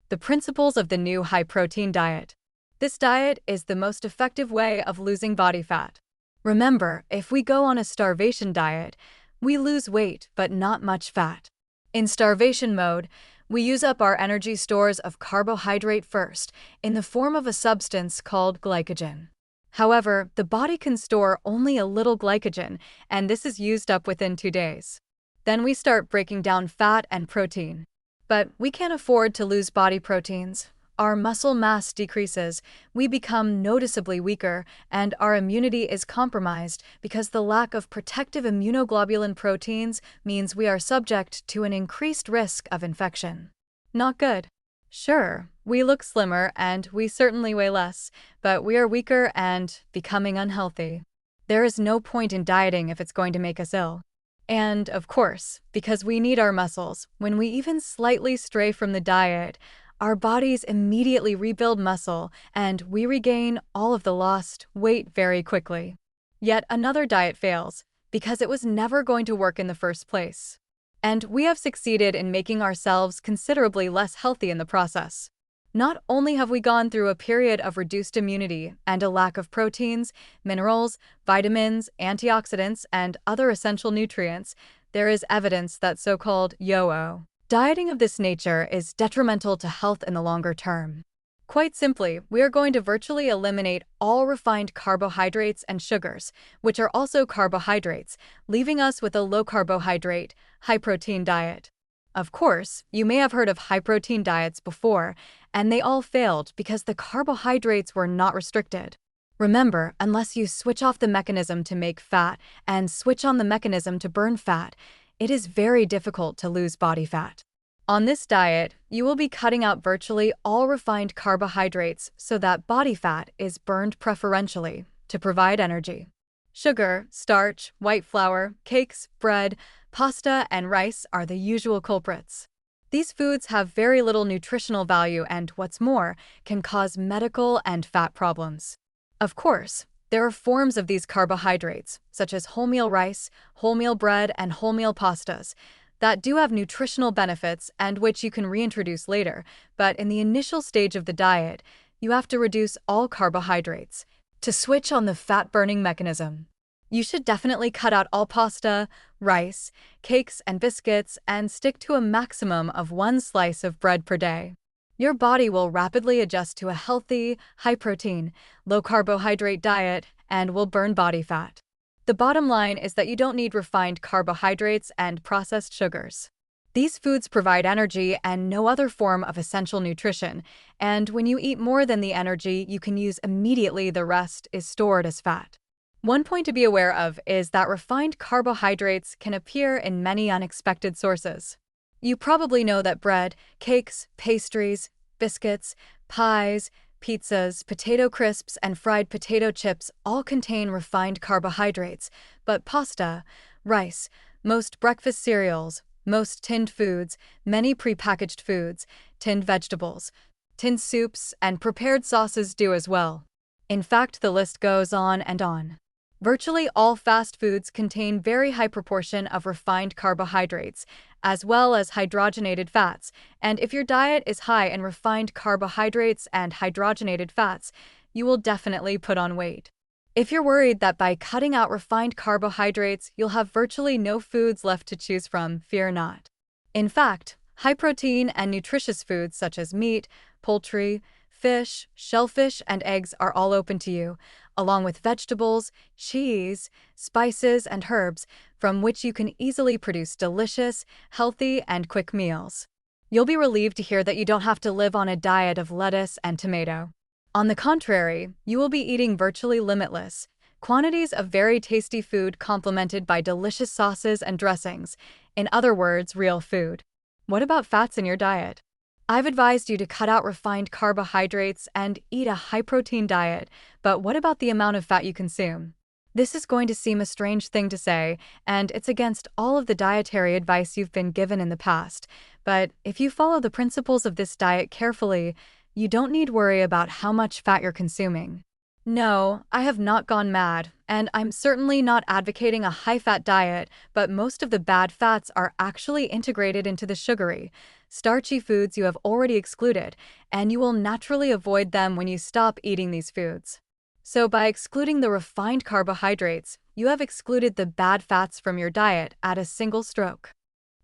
The principles of the new high-protein diet. This diet is the most effective way of losing body fat. Remember, if we go on a starvation diet, we lose weight but not much fat. In starvation mode, we use up our energy stores of carbohydrate first in the form of a substance called glycogen. However, the body can store only a little glycogen, and this is used up within 2 days. Then we start breaking down fat and protein. But we can't afford to lose body proteins. Our muscle mass decreases, we become noticeably weaker, and our immunity is compromised because the lack of protective immunoglobulin proteins means we are subject to an increased risk of infection. Not good. Sure, we look slimmer and we certainly weigh less, but we are weaker and becoming unhealthy. There is no point in dieting if it's going to make us ill. And, of course, because we need our muscles, when we even slightly stray from the diet, our bodies immediately rebuild muscle and we regain all of the lost weight very quickly. Yet another diet fails because it was never going to work in the first place. And we have succeeded in making ourselves considerably less healthy in the process. Not only have we gone through a period of reduced immunity and a lack of proteins, minerals, vitamins, antioxidants, and other essential nutrients, there is evidence that so-called yo-yo dieting of this nature is detrimental to health in the longer term. Quite simply, we are going to virtually eliminate all refined carbohydrates and sugars, which are also carbohydrates, leaving us with a low-carbohydrate, high-protein diet. Of course, you may have heard of high-protein diets before, and they all failed because the carbohydrates were not restricted. Remember, unless you switch off the mechanism to make fat and switch on the mechanism to burn fat, it is very difficult to lose body fat. On this diet, you will be cutting out virtually all refined carbohydrates so that body fat is burned preferentially to provide energy. Sugar, starch, white flour, cakes, bread, pasta, and rice are the usual culprits. These foods have very little nutritional value and, what's more, can cause medical and fat problems. Of course, there are forms of these carbohydrates, such as wholemeal rice, wholemeal bread, and wholemeal pastas, that do have nutritional benefits and which you can reintroduce later, but in the initial stage of the diet, you have to reduce all carbohydrates to switch on the fat-burning mechanism. You should definitely cut out all pasta, rice, cakes, and biscuits and stick to a maximum of 1 slice of bread per day. Your body will rapidly adjust to a healthy, high-protein, low-carbohydrate diet and will burn body fat. The bottom line is that you don't need refined carbohydrates and processed sugars. These foods provide energy and no other form of essential nutrition, and when you eat more than the energy you can use immediately, the rest is stored as fat. One point to be aware of is that refined carbohydrates can appear in many unexpected sources. You probably know that bread, cakes, pastries, biscuits, pies, pizzas, potato crisps, and fried potato chips all contain refined carbohydrates, but pasta, rice, most breakfast cereals, most tinned foods, many prepackaged foods, tinned vegetables, tinned soups, and prepared sauces do as well. In fact, the list goes on and on. Virtually all fast foods contain very high proportion of refined carbohydrates, as well as hydrogenated fats, and if your diet is high in refined carbohydrates and hydrogenated fats, you will definitely put on weight. If you're worried that by cutting out refined carbohydrates you'll have virtually no foods left to choose from, fear not. In fact, high-protein and nutritious foods such as meat, poultry, fish, shellfish, and eggs are all open to you, along with vegetables, cheese, spices, and herbs, from which you can easily produce delicious, healthy, and quick meals. You'll be relieved to hear that you don't have to live on a diet of lettuce and tomato. On the contrary, you will be eating virtually limitless quantities of very tasty food complemented by delicious sauces and dressings, in other words, real food. What about fats in your diet? I've advised you to cut out refined carbohydrates and eat a high-protein diet, but what about the amount of fat you consume? This is going to seem a strange thing to say, and it's against all of the dietary advice you've been given in the past, but if you follow the principles of this diet carefully, you don't need worry about how much fat you're consuming. No, I have not gone mad, and I'm certainly not advocating a high-fat diet, but most of the bad fats are actually integrated into the sugary, starchy foods you have already excluded, and you will naturally avoid them when you stop eating these foods. So by excluding the refined carbohydrates, you have excluded the bad fats from your diet at a single stroke.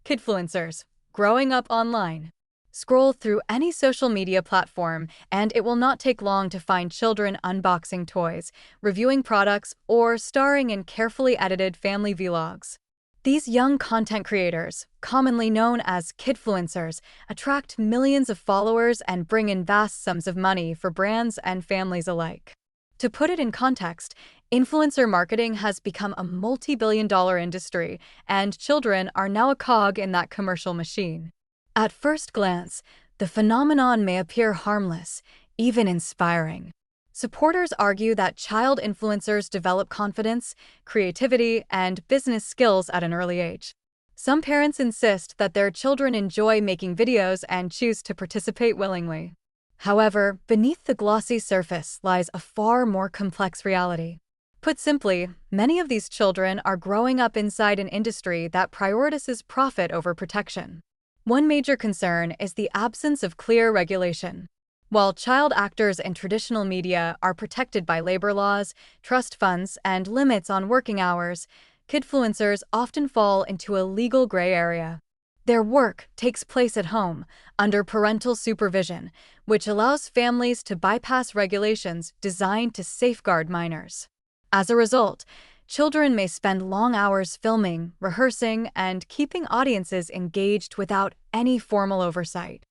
Kidfluencers, growing up online. Scroll through any social media platform, and it will not take long to find children unboxing toys, reviewing products, or starring in carefully edited family vlogs. These young content creators, commonly known as kidfluencers, attract millions of followers and bring in vast sums of money for brands and families alike. To put it in context, influencer marketing has become a multi-billion-dollar industry, and children are now a cog in that commercial machine. At first glance, the phenomenon may appear harmless, even inspiring. Supporters argue that child influencers develop confidence, creativity, and business skills at an early age. Some parents insist that their children enjoy making videos and choose to participate willingly. However, beneath the glossy surface lies a far more complex reality. Put simply, many of these children are growing up inside an industry that prioritizes profit over protection. One major concern is the absence of clear regulation. While child actors in traditional media are protected by labor laws, trust funds, and limits on working hours, kidfluencers often fall into a legal gray area. Their work takes place at home, under parental supervision, which allows families to bypass regulations designed to safeguard minors. As a result, children may spend long hours filming, rehearsing, and keeping audiences engaged without any formal oversight.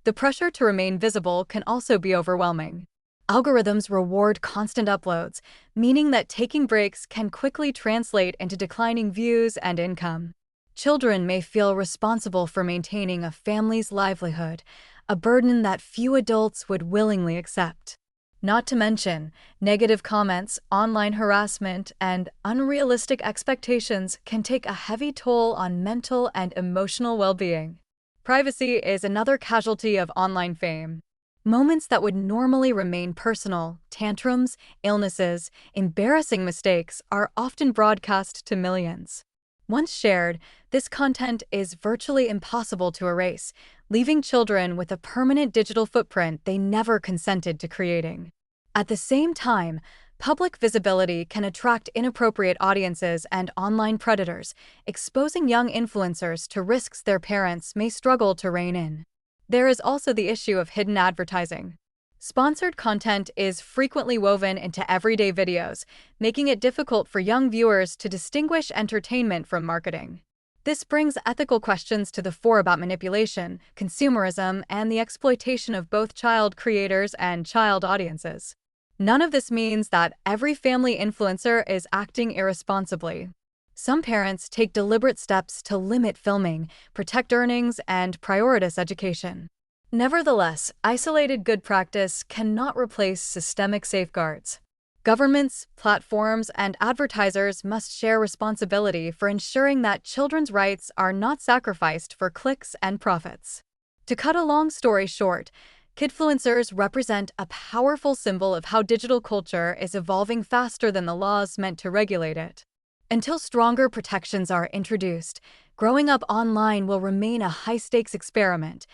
The pressure to remain visible can also be overwhelming. Algorithms reward constant uploads, meaning that taking breaks can quickly translate into declining views and income. Children may feel responsible for maintaining a family's livelihood, a burden that few adults would willingly accept. Not to mention, negative comments, online harassment, and unrealistic expectations can take a heavy toll on mental and emotional well-being. Privacy is another casualty of online fame. Moments that would normally remain personal, tantrums, illnesses, embarrassing mistakes, are often broadcast to millions. Once shared, this content is virtually impossible to erase, leaving children with a permanent digital footprint they never consented to creating. At the same time, public visibility can attract inappropriate audiences and online predators, exposing young influencers to risks their parents may struggle to rein in. There is also the issue of hidden advertising. Sponsored content is frequently woven into everyday videos, making it difficult for young viewers to distinguish entertainment from marketing. This brings ethical questions to the fore about manipulation, consumerism, and the exploitation of both child creators and child audiences. None of this means that every family influencer is acting irresponsibly. Some parents take deliberate steps to limit filming, protect earnings, and prioritize education. Nevertheless, isolated good practice cannot replace systemic safeguards. Governments, platforms, and advertisers must share responsibility for ensuring that children's rights are not sacrificed for clicks and profits. To cut a long story short, kidfluencers represent a powerful symbol of how digital culture is evolving faster than the laws meant to regulate it. Until stronger protections are introduced, growing up online will remain a high-stakes experiment,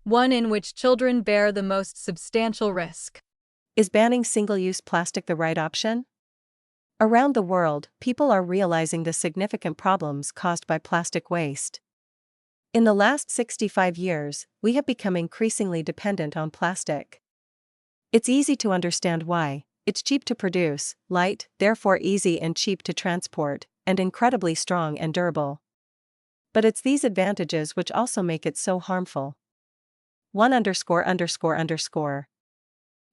one in which children bear the most substantial risk. Is banning single-use plastic the right option? Around the world, people are realizing the significant problems caused by plastic waste. In the last 65 years, we have become increasingly dependent on plastic. It's easy to understand why. It's cheap to produce, light, therefore easy and cheap to transport, and incredibly strong and durable. But it's these advantages which also make it so harmful. 1____.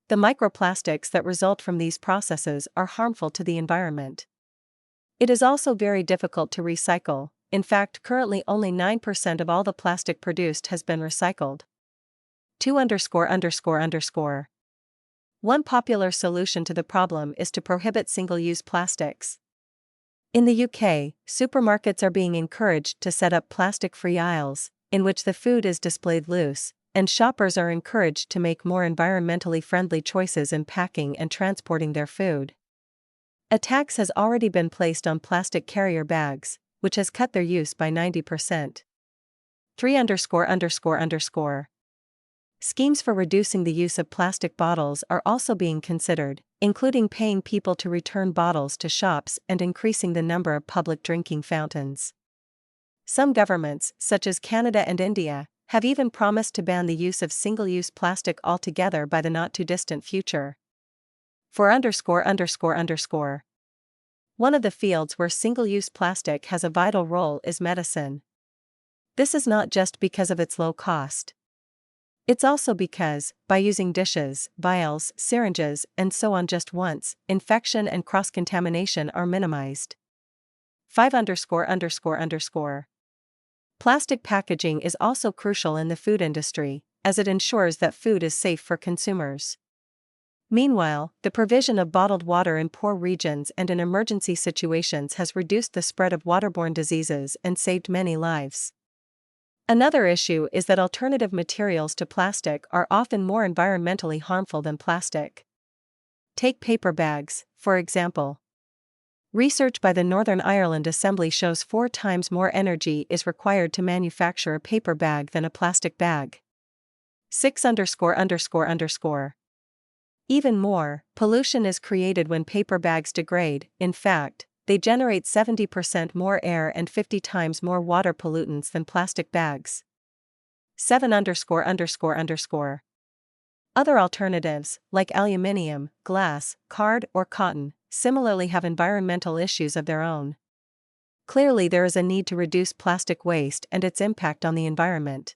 The microplastics that result from these processes are harmful to the environment. It is also very difficult to recycle. In fact, currently only 9% of all the plastic produced has been recycled. 2____. One popular solution to the problem is to prohibit single-use plastics. In the UK, supermarkets are being encouraged to set up plastic-free aisles, in which the food is displayed loose, and shoppers are encouraged to make more environmentally friendly choices in packing and transporting their food. A tax has already been placed on plastic carrier bags, which has cut their use by 90%. 3____. Schemes for reducing the use of plastic bottles are also being considered, including paying people to return bottles to shops and increasing the number of public drinking fountains. Some governments, such as Canada and India, have even promised to ban the use of single-use plastic altogether by the not-too-distant future. One of the fields where single-use plastic has a vital role is medicine. This is not just because of its low cost. It's also because, by using dishes, vials, syringes, and so on just once, infection and cross-contamination are minimized. 5____. Plastic packaging is also crucial in the food industry, as it ensures that food is safe for consumers. Meanwhile, the provision of bottled water in poor regions and in emergency situations has reduced the spread of waterborne diseases and saved many lives. Another issue is that alternative materials to plastic are often more environmentally harmful than plastic. Take paper bags, for example. Research by the Northern Ireland Assembly shows 4 times more energy is required to manufacture a paper bag than a plastic bag. 6____. Even more, pollution is created when paper bags degrade. In fact, they generate 70% more air and 50 times more water pollutants than plastic bags. 7____. Other alternatives, like aluminium, glass, card, or cotton, similarly have environmental issues of their own. Clearly, there is a need to reduce plastic waste and its impact on the environment.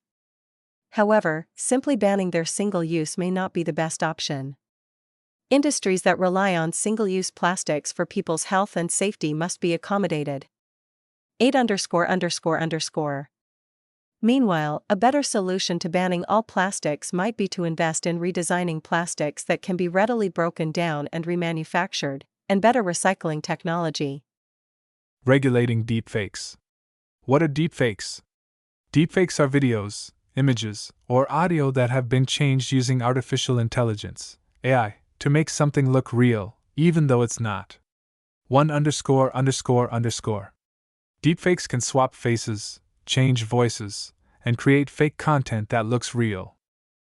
However, simply banning their single use may not be the best option. Industries that rely on single-use plastics for people's health and safety must be accommodated. 8____. Meanwhile, a better solution to banning all plastics might be to invest in redesigning plastics that can be readily broken down and remanufactured, and better recycling technology. Regulating deepfakes. What are deepfakes? Deepfakes are videos, images, or audio that have been changed using artificial intelligence, AI, to make something look real, even though it's not. 1____. Deepfakes can swap faces, change voices, and create fake content that looks real.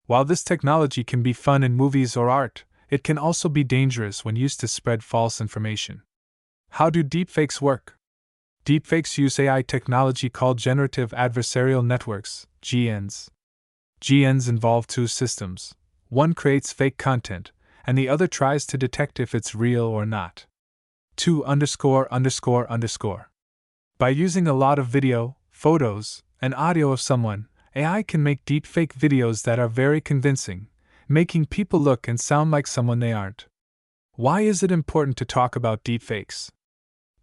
While this technology can be fun in movies or art, it can also be dangerous when used to spread false information. How do deepfakes work? Deepfakes use AI technology called generative adversarial networks, GNs. GNs involve 2 systems. One creates fake content, and the other tries to detect if it's real or not. 2____. By using a lot of video, photos, and audio of someone, AI can make deepfake videos that are very convincing, making people look and sound like someone they aren't. Why is it important to talk about deepfakes?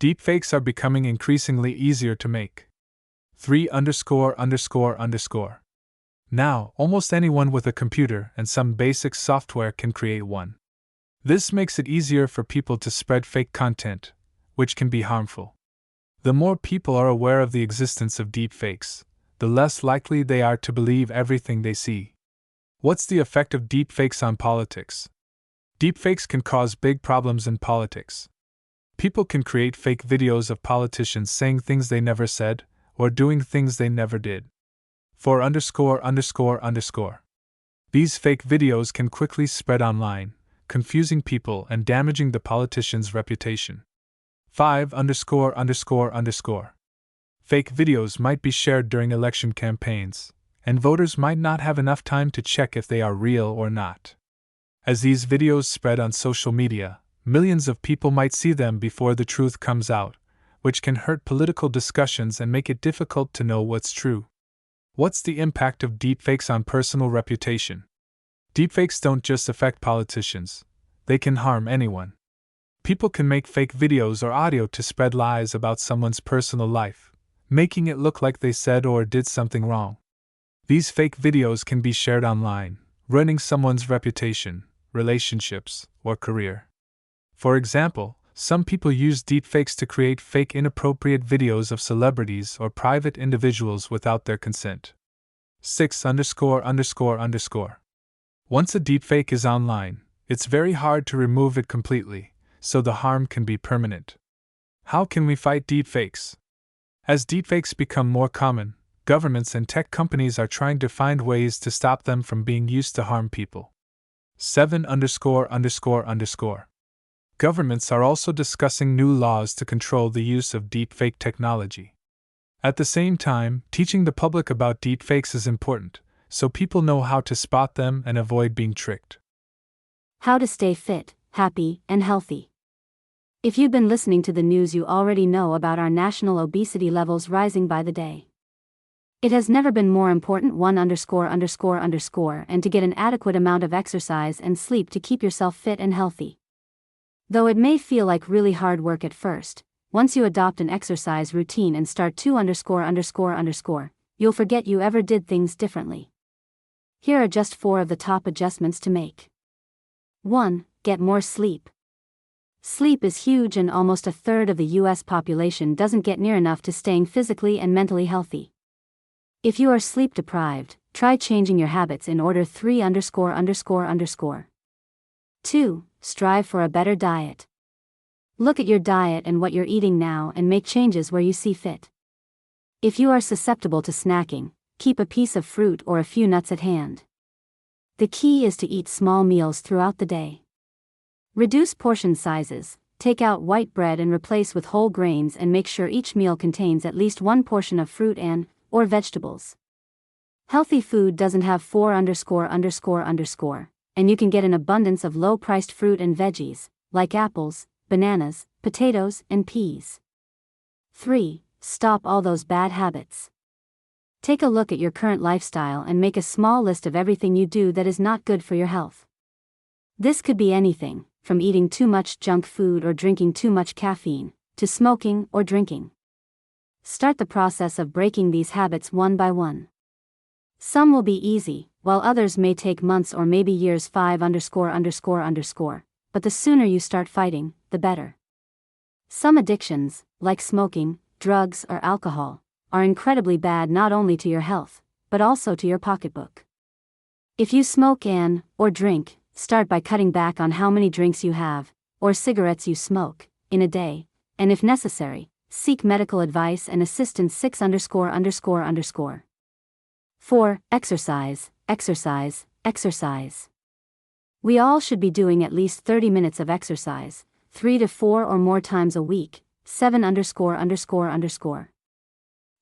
Deepfakes are becoming increasingly easier to make. 3____. Now, almost anyone with a computer and some basic software can create one. This makes it easier for people to spread fake content, which can be harmful. The more people are aware of the existence of deepfakes, the less likely they are to believe everything they see. What's the effect of deepfakes on politics? Deepfakes can cause big problems in politics. People can create fake videos of politicians saying things they never said, or doing things they never did. 4____. These fake videos can quickly spread online, confusing people and damaging the politician's reputation. 5____. Fake videos might be shared during election campaigns, and voters might not have enough time to check if they are real or not. As these videos spread on social media, millions of people might see them before the truth comes out, which can hurt political discussions and make it difficult to know what's true. What's the impact of deepfakes on personal reputation? Deepfakes don't just affect politicians, they can harm anyone. People can make fake videos or audio to spread lies about someone's personal life, making it look like they said or did something wrong. These fake videos can be shared online, ruining someone's reputation, relationships, or career. For example, some people use deepfakes to create fake inappropriate videos of celebrities or private individuals without their consent. 6_____. Once a deepfake is online, it's very hard to remove it completely, so the harm can be permanent. How can we fight deepfakes? As deepfakes become more common, governments and tech companies are trying to find ways to stop them from being used to harm people. 7_____. Governments are also discussing new laws to control the use of deepfake technology. At the same time, teaching the public about deepfakes is important, so people know how to spot them and avoid being tricked. How to stay fit, happy, and healthy. If you've been listening to the news, you already know about our national obesity levels rising by the day. It has never been more important and to get an adequate amount of exercise and sleep to keep yourself fit and healthy. Though it may feel like really hard work at first, once you adopt an exercise routine and start to you'll forget you ever did things differently. Here are just 4 of the top adjustments to make. 1. Get more sleep. Sleep is huge, and almost a third of the US population doesn't get near enough to staying physically and mentally healthy. If you are sleep deprived, try changing your habits in order. 3____. 2. Strive for a better diet. Look at your diet and what you're eating now and make changes where you see fit. If you are susceptible to snacking, keep a piece of fruit or a few nuts at hand. The key is to eat small meals throughout the day. Reduce portion sizes, take out white bread and replace with whole grains, and make sure each meal contains at least 1 portion of fruit or vegetables. Healthy food doesn't have 4____, and you can get an abundance of low-priced fruit and veggies, like apples, bananas, potatoes, and peas. 3. Stop all those bad habits. Take a look at your current lifestyle and make a small list of everything you do that is not good for your health. This could be anything from eating too much junk food or drinking too much caffeine, to smoking or drinking. Start the process of breaking these habits one by one. Some will be easy, while others may take months or maybe years. 5____, but the sooner you start fighting, the better. Some addictions, like smoking, drugs, or alcohol, are incredibly bad not only to your health, but also to your pocketbook. If you smoke or drink, start by cutting back on how many drinks you have, or cigarettes you smoke, in a day, and if necessary, seek medical advice and assistance. 6____. 4. Exercise. We all should be doing at least 30 minutes of exercise, 3 to 4 or more times a week. 7____.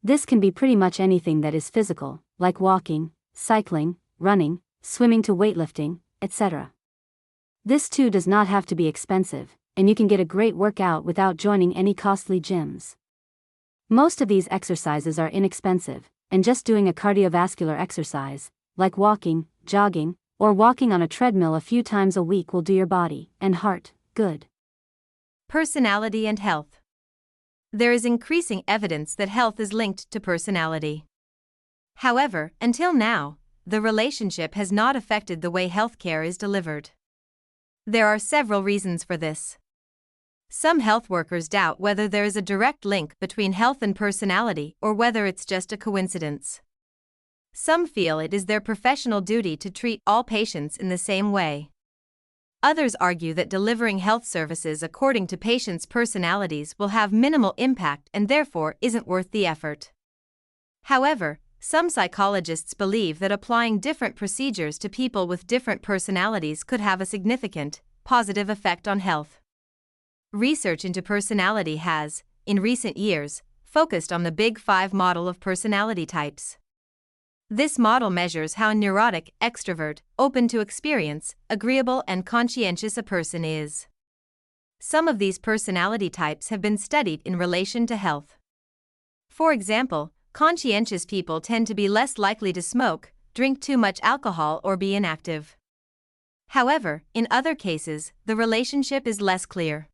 This can be pretty much anything that is physical, like walking, cycling, running, swimming to weightlifting, etc. This too does not have to be expensive, and you can get a great workout without joining any costly gyms. Most of these exercises are inexpensive, and just doing a cardiovascular exercise, like walking, jogging, or walking on a treadmill a few times a week will do your body and heart good. Personality and health. There is increasing evidence that health is linked to personality. However, until now, the relationship has not affected the way healthcare is delivered. There are several reasons for this. Some health workers doubt whether there is a direct link between health and personality or whether it's just a coincidence. Some feel it is their professional duty to treat all patients in the same way. Others argue that delivering health services according to patients' personalities will have minimal impact and therefore isn't worth the effort. However, some psychologists believe that applying different procedures to people with different personalities could have a significant, positive effect on health. Research into personality has, in recent years, focused on the Big Five model of personality types. This model measures how neurotic, extrovert, open to experience, agreeable, and conscientious a person is. Some of these personality types have been studied in relation to health. For example, conscientious people tend to be less likely to smoke, drink too much alcohol, or be inactive. However, in other cases, the relationship is less clear.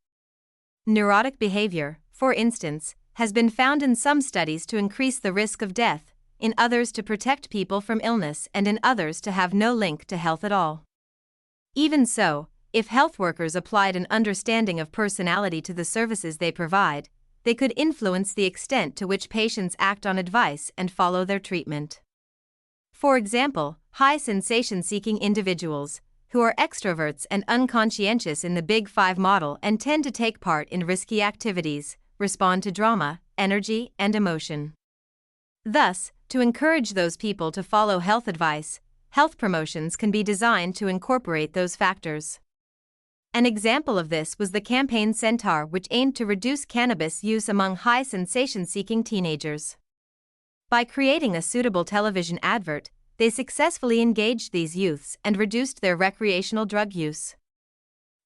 Neurotic behavior, for instance, has been found in some studies to increase the risk of death, in others to protect people from illness, and in others to have no link to health at all. Even so, if health workers applied an understanding of personality to the services they provide, they could influence the extent to which patients act on advice and follow their treatment. For example, high sensation-seeking individuals, who are extroverts and unconscientious in the Big Five model and tend to take part in risky activities, respond to drama, energy, and emotion. Thus, to encourage those people to follow health advice, health promotions can be designed to incorporate those factors. An example of this was the campaign Centaur, which aimed to reduce cannabis use among high sensation-seeking teenagers. By creating a suitable television advert, they successfully engaged these youths and reduced their recreational drug use.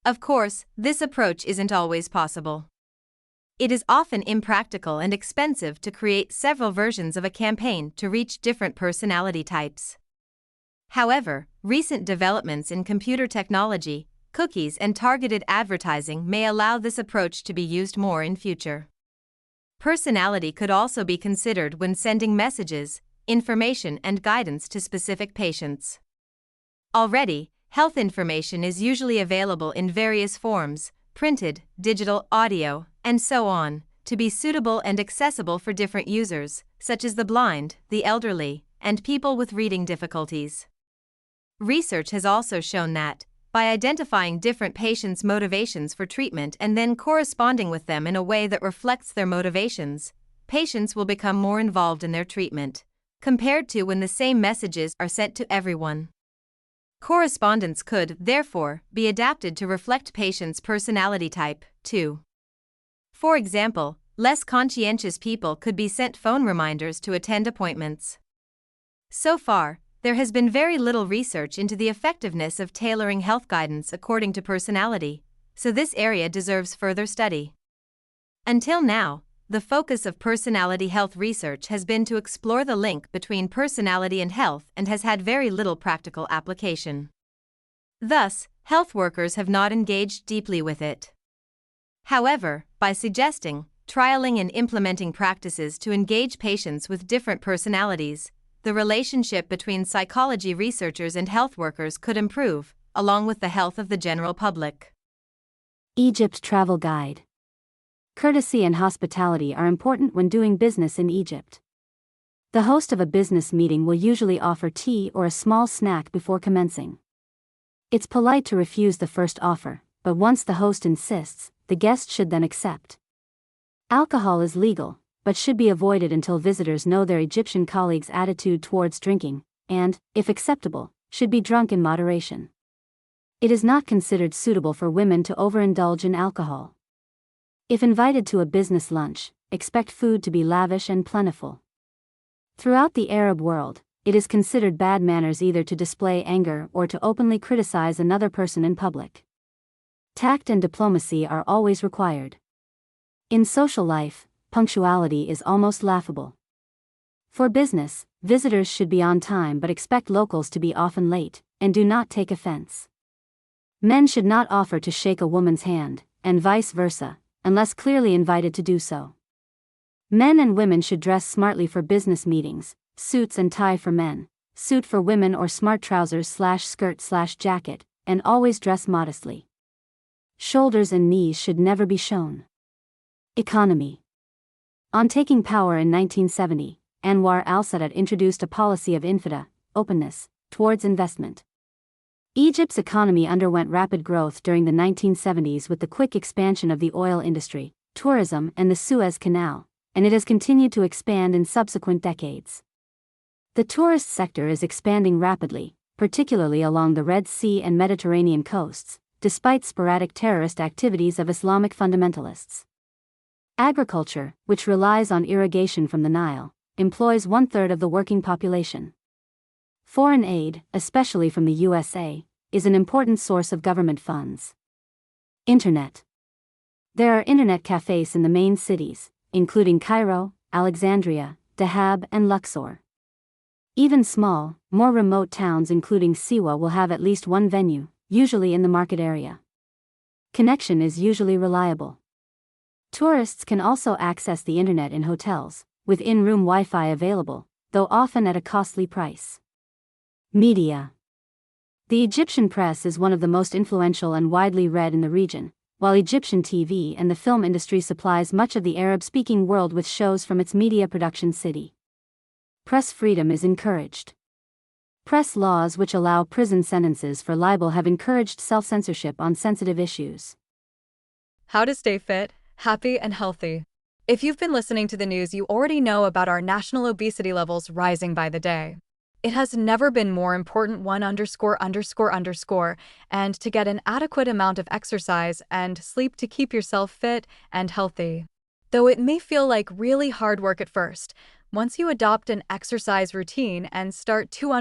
Of course, this approach isn't always possible. It is often impractical and expensive to create several versions of a campaign to reach different personality types. However, recent developments in computer technology, cookies, and targeted advertising may allow this approach to be used more in future. Personality could also be considered when sending messages, information, and guidance to specific patients. Already, health information is usually available in various forms, printed, digital, audio, and so on, to be suitable and accessible for different users, such as the blind, the elderly, and people with reading difficulties. Research has also shown that, by identifying different patients' motivations for treatment and then corresponding with them in a way that reflects their motivations, patients will become more involved in their treatment, compared to when the same messages are sent to everyone. Correspondence could, therefore, be adapted to reflect patients' personality type, too. For example, less conscientious people could be sent phone reminders to attend appointments. So far, there has been very little research into the effectiveness of tailoring health guidance according to personality, so this area deserves further study. Until now, the focus of personality health research has been to explore the link between personality and health and has had very little practical application. Thus, health workers have not engaged deeply with it. However, by suggesting, trialing, and implementing practices to engage patients with different personalities, the relationship between psychology researchers and health workers could improve, along with the health of the general public. Egypt Travel Guide. Courtesy and hospitality are important when doing business in Egypt. The host of a business meeting will usually offer tea or a small snack before commencing. It's polite to refuse the first offer, but once the host insists, the guest should then accept. Alcohol is legal, but should be avoided until visitors know their Egyptian colleagues' attitude towards drinking, and, if acceptable, should be drunk in moderation. It is not considered suitable for women to overindulge in alcohol. If invited to a business lunch, expect food to be lavish and plentiful. Throughout the Arab world, it is considered bad manners either to display anger or to openly criticize another person in public. Tact and diplomacy are always required. In social life, punctuality is almost laughable. For business, visitors should be on time but expect locals to be often late, and do not take offense. Men should not offer to shake a woman's hand, and vice versa, unless clearly invited to do so. Men and women should dress smartly for business meetings, suits and tie for men, suit for women or smart trousers/skirt/jacket, and always dress modestly. Shoulders and knees should never be shown. Economy. On taking power in 1970, Anwar al-Sadat introduced a policy of infida, openness, towards investment. Egypt's economy underwent rapid growth during the 1970s with the quick expansion of the oil industry, tourism, and the Suez Canal, and it has continued to expand in subsequent decades. The tourist sector is expanding rapidly, particularly along the Red Sea and Mediterranean coasts, despite sporadic terrorist activities of Islamic fundamentalists. Agriculture, which relies on irrigation from the Nile, employs 1/3 of the working population. Foreign aid, especially from the USA, is an important source of government funds. Internet. There are internet cafes in the main cities, including Cairo, Alexandria, Dahab, and Luxor. Even small, more remote towns including Siwa will have at least one venue, usually in the market area. Connection is usually reliable. Tourists can also access the internet in hotels, with in-room Wi-Fi available, though often at a costly price. Media. The Egyptian press is one of the most influential and widely read in the region, while Egyptian TV and the film industry supplies much of the Arab-speaking world with shows from its media production city. Press freedom is encouraged. Press laws which allow prison sentences for libel have encouraged self-censorship on sensitive issues. How to stay fit, happy, and healthy. If you've been listening to the news, you already know about our national obesity levels rising by the day. It has never been more important and to get an adequate amount of exercise and sleep to keep yourself fit and healthy. Though it may feel like really hard work at first, once you adopt an exercise routine and start to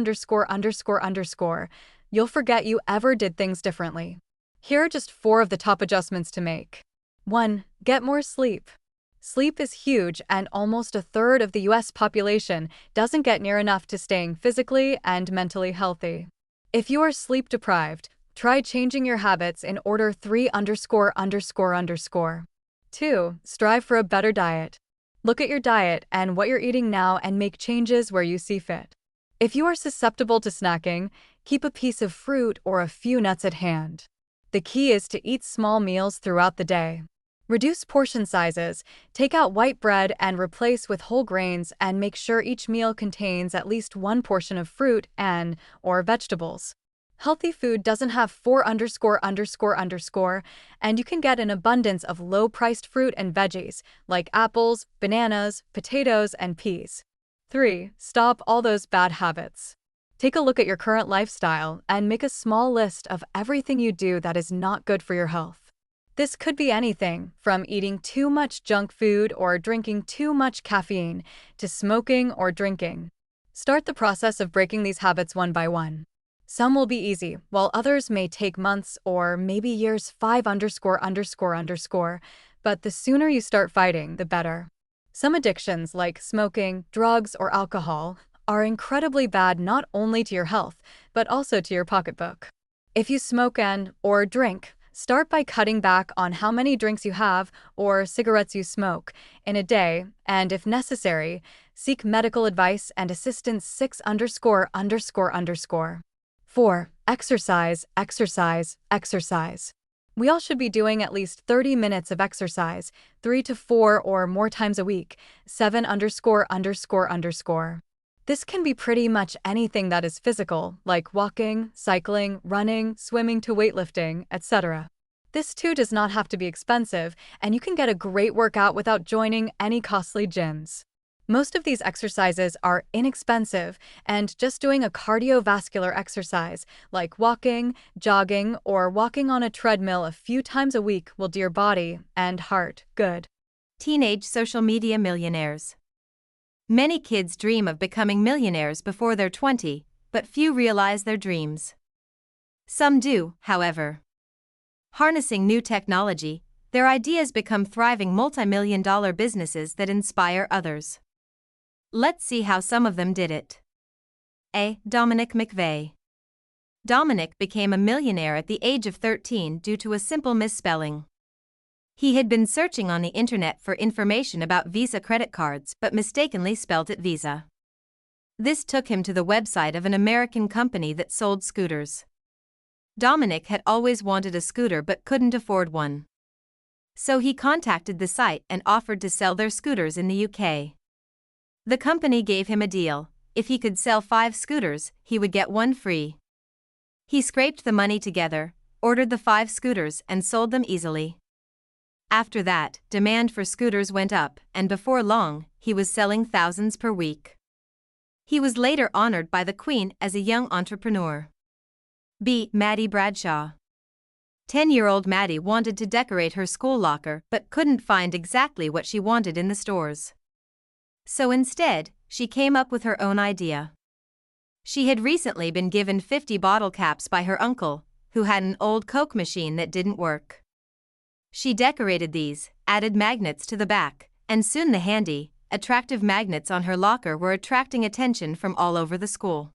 you'll forget you ever did things differently. Here are just 4 of the top adjustments to make. 1. Get more sleep. Sleep is huge, and almost a third of the US population doesn't get near enough to staying physically and mentally healthy. If you are sleep deprived, try changing your habits in order. 3. 2. Strive for a better diet. Look at your diet and what you're eating now and make changes where you see fit. If you are susceptible to snacking, keep a piece of fruit or a few nuts at hand. The key is to eat small meals throughout the day. Reduce portion sizes, take out white bread and replace with whole grains, and make sure each meal contains at least 1 portion of fruit or vegetables. Healthy food doesn't have 4 and you can get an abundance of low-priced fruit and veggies like apples, bananas, potatoes, and peas. 3. Stop all those bad habits. Take a look at your current lifestyle and make a small list of everything you do that is not good for your health. This could be anything from eating too much junk food or drinking too much caffeine to smoking or drinking. Start the process of breaking these habits one by one. Some will be easy, while others may take months or maybe years. 5 but the sooner you start fighting, the better. Some addictions like smoking, drugs, or alcohol are incredibly bad not only to your health, but also to your pocketbook. If you smoke or drink, start by cutting back on how many drinks you have or cigarettes you smoke in a day, and if necessary, seek medical advice and assistance. 6 4. Exercise. We all should be doing at least 30 minutes of exercise, 3 to 4 or more times a week. 7 This can be pretty much anything that is physical, like walking, cycling, running, swimming to weightlifting, etc. This too does not have to be expensive, and you can get a great workout without joining any costly gyms. Most of these exercises are inexpensive, and just doing a cardiovascular exercise, like walking, jogging, or walking on a treadmill a few times a week will do your body and heart good. Teenage social media millionaires. Many kids dream of becoming millionaires before they're 20, but few realize their dreams. Some do, however. Harnessing new technology, their ideas become thriving multi-million-dollar businesses that inspire others. Let's see how some of them did it. A. Dominic McVeigh. Dominic became a millionaire at the age of 13 due to a simple misspelling. He had been searching on the internet for information about Visa credit cards but mistakenly spelled it Visa. This took him to the website of an American company that sold scooters. Dominic had always wanted a scooter but couldn't afford one. So he contacted the site and offered to sell their scooters in the UK. The company gave him a deal: if he could sell 5 scooters, he would get 1 free. He scraped the money together, ordered the 5 scooters, and sold them easily. After that, demand for scooters went up, and before long, he was selling thousands per week. He was later honored by the Queen as a young entrepreneur. B. Maddie Bradshaw. 10-year-old Maddie wanted to decorate her school locker but couldn't find exactly what she wanted in the stores. So instead, she came up with her own idea. She had recently been given 50 bottle caps by her uncle, who had an old Coke machine that didn't work. She decorated these, added magnets to the back, and soon the handy, attractive magnets on her locker were attracting attention from all over the school.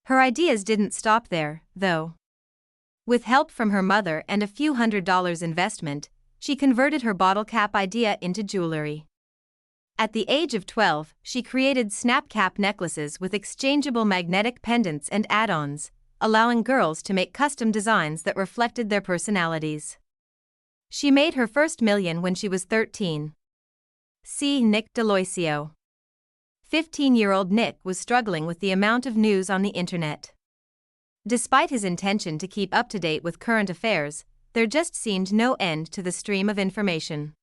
Her ideas didn't stop there, though. With help from her mother and a few $100 investment, she converted her bottle cap idea into jewelry. At the age of 12, she created snap cap necklaces with exchangeable magnetic pendants and add-ons, allowing girls to make custom designs that reflected their personalities. She made her first million when she was 13. C. Nick Deloisio. 15-year-old Nick was struggling with the amount of news on the internet. Despite his intention to keep up to date with current affairs, there just seemed no end to the stream of information.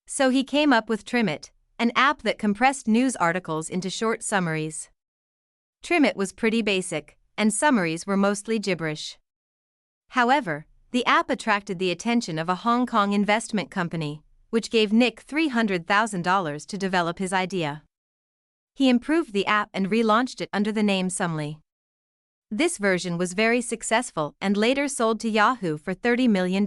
So he came up with Trimit, an app that compressed news articles into short summaries. Trimit was pretty basic, and summaries were mostly gibberish. However, the app attracted the attention of a Hong Kong investment company, which gave Nick $300,000 to develop his idea. He improved the app and relaunched it under the name Sumly. This version was very successful and later sold to Yahoo for $30 million.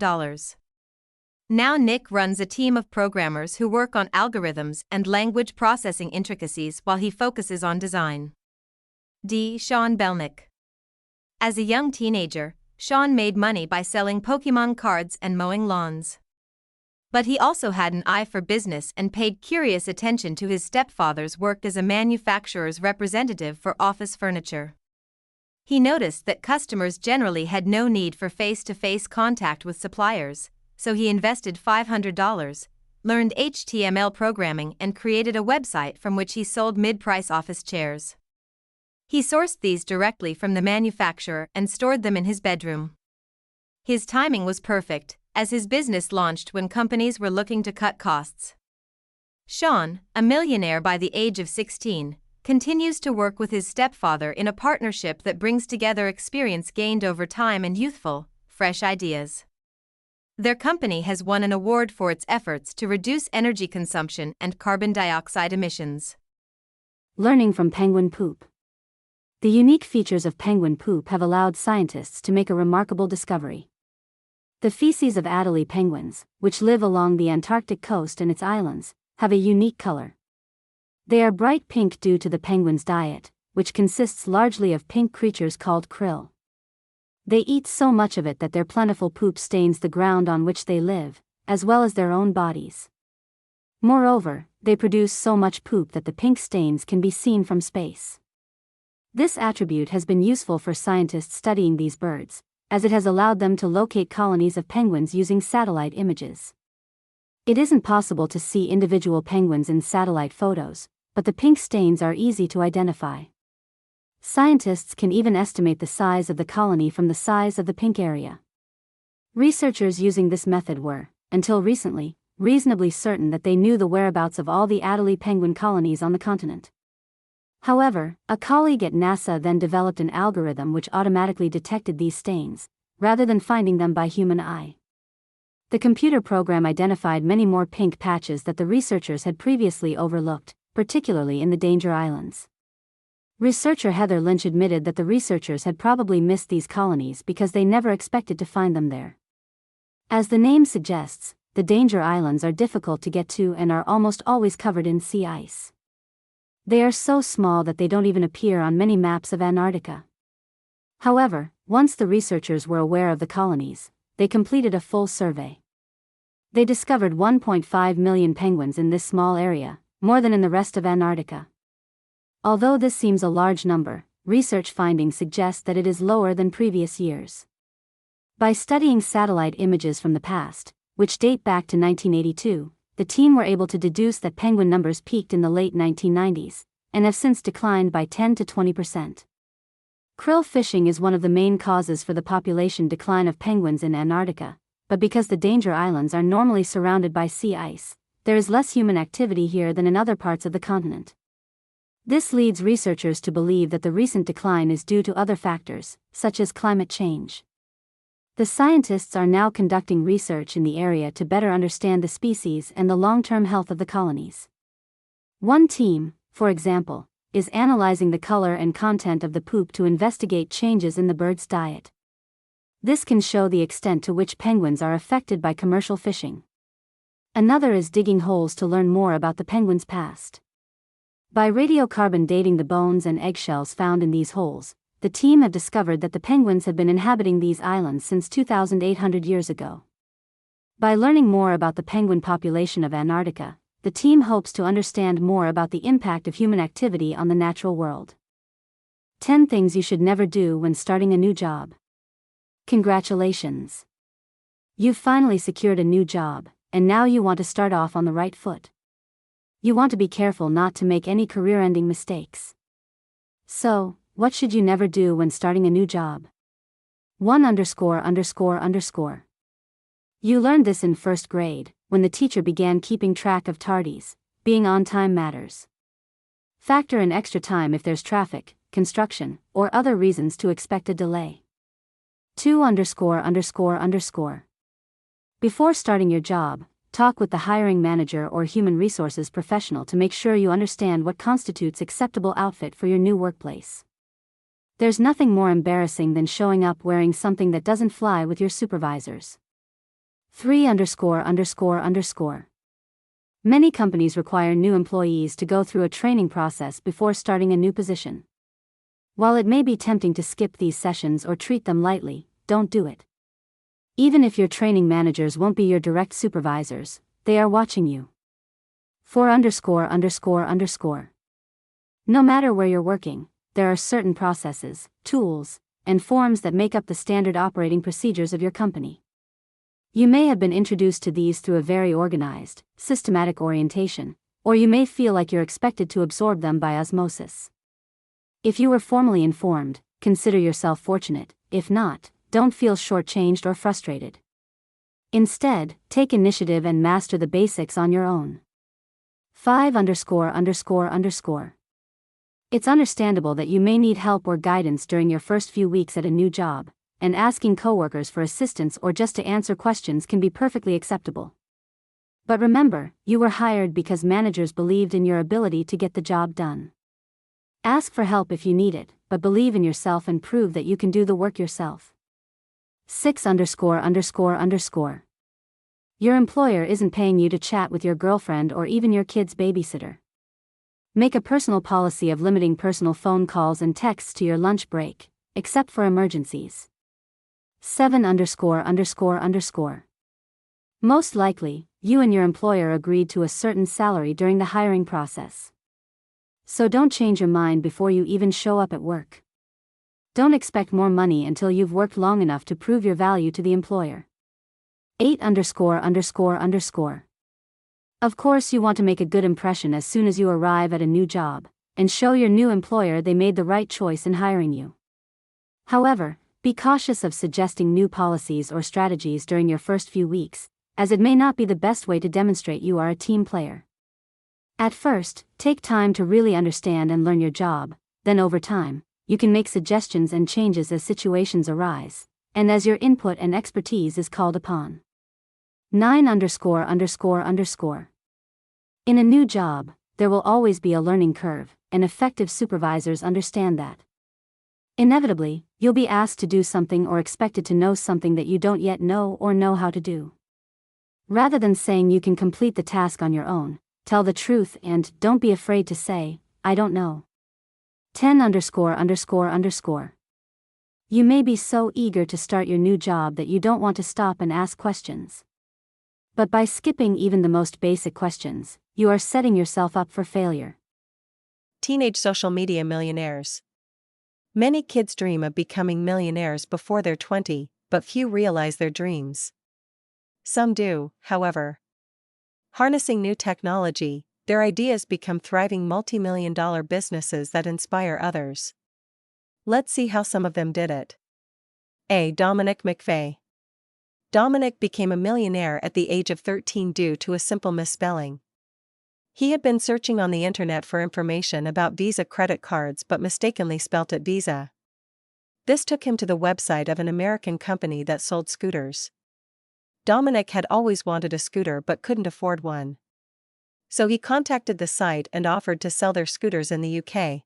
Now Nick runs a team of programmers who work on algorithms and language processing intricacies while he focuses on design. Sean Belnick. As a young teenager, Sean made money by selling Pokemon cards and mowing lawns. But he also had an eye for business and paid curious attention to his stepfather's work as a manufacturer's representative for office furniture. He noticed that customers generally had no need for face-to-face contact with suppliers, so he invested $500, learned HTML programming and created a website from which he sold mid-price office chairs. He sourced these directly from the manufacturer and stored them in his bedroom. His timing was perfect, as his business launched when companies were looking to cut costs. Sean, a millionaire by the age of 16, continues to work with his stepfather in a partnership that brings together experience gained over time and youthful, fresh ideas. Their company has won an award for its efforts to reduce energy consumption and carbon dioxide emissions. Learning from penguin poop. The unique features of penguin poop have allowed scientists to make a remarkable discovery. The feces of Adelie penguins, which live along the Antarctic coast and its islands, have a unique color. They are bright pink due to the penguin's diet, which consists largely of pink creatures called krill. They eat so much of it that their plentiful poop stains the ground on which they live, as well as their own bodies. Moreover, they produce so much poop that the pink stains can be seen from space. This attribute has been useful for scientists studying these birds, as it has allowed them to locate colonies of penguins using satellite images. It isn't possible to see individual penguins in satellite photos, but the pink stains are easy to identify. Scientists can even estimate the size of the colony from the size of the pink area. Researchers using this method were, until recently, reasonably certain that they knew the whereabouts of all the Adelie penguin colonies on the continent. However, a colleague at NASA then developed an algorithm which automatically detected these stains, rather than finding them by human eye. The computer program identified many more pink patches that the researchers had previously overlooked, particularly in the Danger Islands. Researcher Heather Lynch admitted that the researchers had probably missed these colonies because they never expected to find them there. As the name suggests, the Danger Islands are difficult to get to and are almost always covered in sea ice. They are so small that they don't even appear on many maps of Antarctica. However, once the researchers were aware of the colonies, they completed a full survey. They discovered 1.5 million penguins in this small area, more than in the rest of Antarctica. Although this seems a large number, research findings suggest that it is lower than previous years. By studying satellite images from the past, which date back to 1982, the team were able to deduce that penguin numbers peaked in the late 1990s, and have since declined by 10 to 20%. Krill fishing is one of the main causes for the population decline of penguins in Antarctica, but because the Danger Islands are normally surrounded by sea ice, there is less human activity here than in other parts of the continent. This leads researchers to believe that the recent decline is due to other factors, such as climate change. The scientists are now conducting research in the area to better understand the species and the long-term health of the colonies. One team, for example, is analyzing the color and content of the poop to investigate changes in the bird's diet. This can show the extent to which penguins are affected by commercial fishing. Another is digging holes to learn more about the penguin's past. By radiocarbon dating the bones and eggshells found in these holes, the team have discovered that the penguins have been inhabiting these islands since 2,800 years ago. By learning more about the penguin population of Antarctica, the team hopes to understand more about the impact of human activity on the natural world. 10 things you should never do when starting a new job. Congratulations! You've finally secured a new job, and now you want to start off on the right foot. You want to be careful not to make any career-ending mistakes. So, what should you never do when starting a new job? 1____. You learned this in first grade, when the teacher began keeping track of tardies. Being on time matters. Factor in extra time if there's traffic, construction, or other reasons to expect a delay. 2____. Before starting your job, talk with the hiring manager or human resources professional to make sure you understand what constitutes acceptable outfit for your new workplace. There's nothing more embarrassing than showing up wearing something that doesn't fly with your supervisors. 3____. Many companies require new employees to go through a training process before starting a new position. While it may be tempting to skip these sessions or treat them lightly, don't do it. Even if your training managers won't be your direct supervisors, they are watching you. 4____. No matter where you're working, there are certain processes, tools, and forms that make up the standard operating procedures of your company. You may have been introduced to these through a very organized, systematic orientation, or you may feel like you're expected to absorb them by osmosis. If you were formally informed, consider yourself fortunate. If not, don't feel shortchanged or frustrated. Instead, take initiative and master the basics on your own. 5____. It's understandable that you may need help or guidance during your first few weeks at a new job, and asking coworkers for assistance or just to answer questions can be perfectly acceptable. But remember, you were hired because managers believed in your ability to get the job done. Ask for help if you need it, but believe in yourself and prove that you can do the work yourself. 6_____. Your employer isn't paying you to chat with your girlfriend or even your kid's babysitter. Make a personal policy of limiting personal phone calls and texts to your lunch break, except for emergencies. 7____. Most likely, you and your employer agreed to a certain salary during the hiring process. So don't change your mind before you even show up at work. Don't expect more money until you've worked long enough to prove your value to the employer. 8_____. Of course, you want to make a good impression as soon as you arrive at a new job, and show your new employer they made the right choice in hiring you. However, be cautious of suggesting new policies or strategies during your first few weeks, as it may not be the best way to demonstrate you are a team player. At first, take time to really understand and learn your job, then over time, you can make suggestions and changes as situations arise, and as your input and expertise is called upon. 9_____. In a new job, there will always be a learning curve, and effective supervisors understand that. Inevitably, you'll be asked to do something or expected to know something that you don't yet know or know how to do. Rather than saying you can complete the task on your own, tell the truth and don't be afraid to say, I don't know. 10_____. You may be so eager to start your new job that you don't want to stop and ask questions. But by skipping even the most basic questions, you are setting yourself up for failure. Teenage social media millionaires. Many kids dream of becoming millionaires before they're 20, but few realize their dreams. Some do, however. Harnessing new technology, their ideas become thriving multi-million-dollar businesses that inspire others. Let's see how some of them did it. A. Dominic McVeigh. Dominic became a millionaire at the age of 13 due to a simple misspelling. He had been searching on the internet for information about Visa credit cards but mistakenly spelt it Visa. This took him to the website of an American company that sold scooters. Dominic had always wanted a scooter but couldn't afford one. So he contacted the site and offered to sell their scooters in the UK.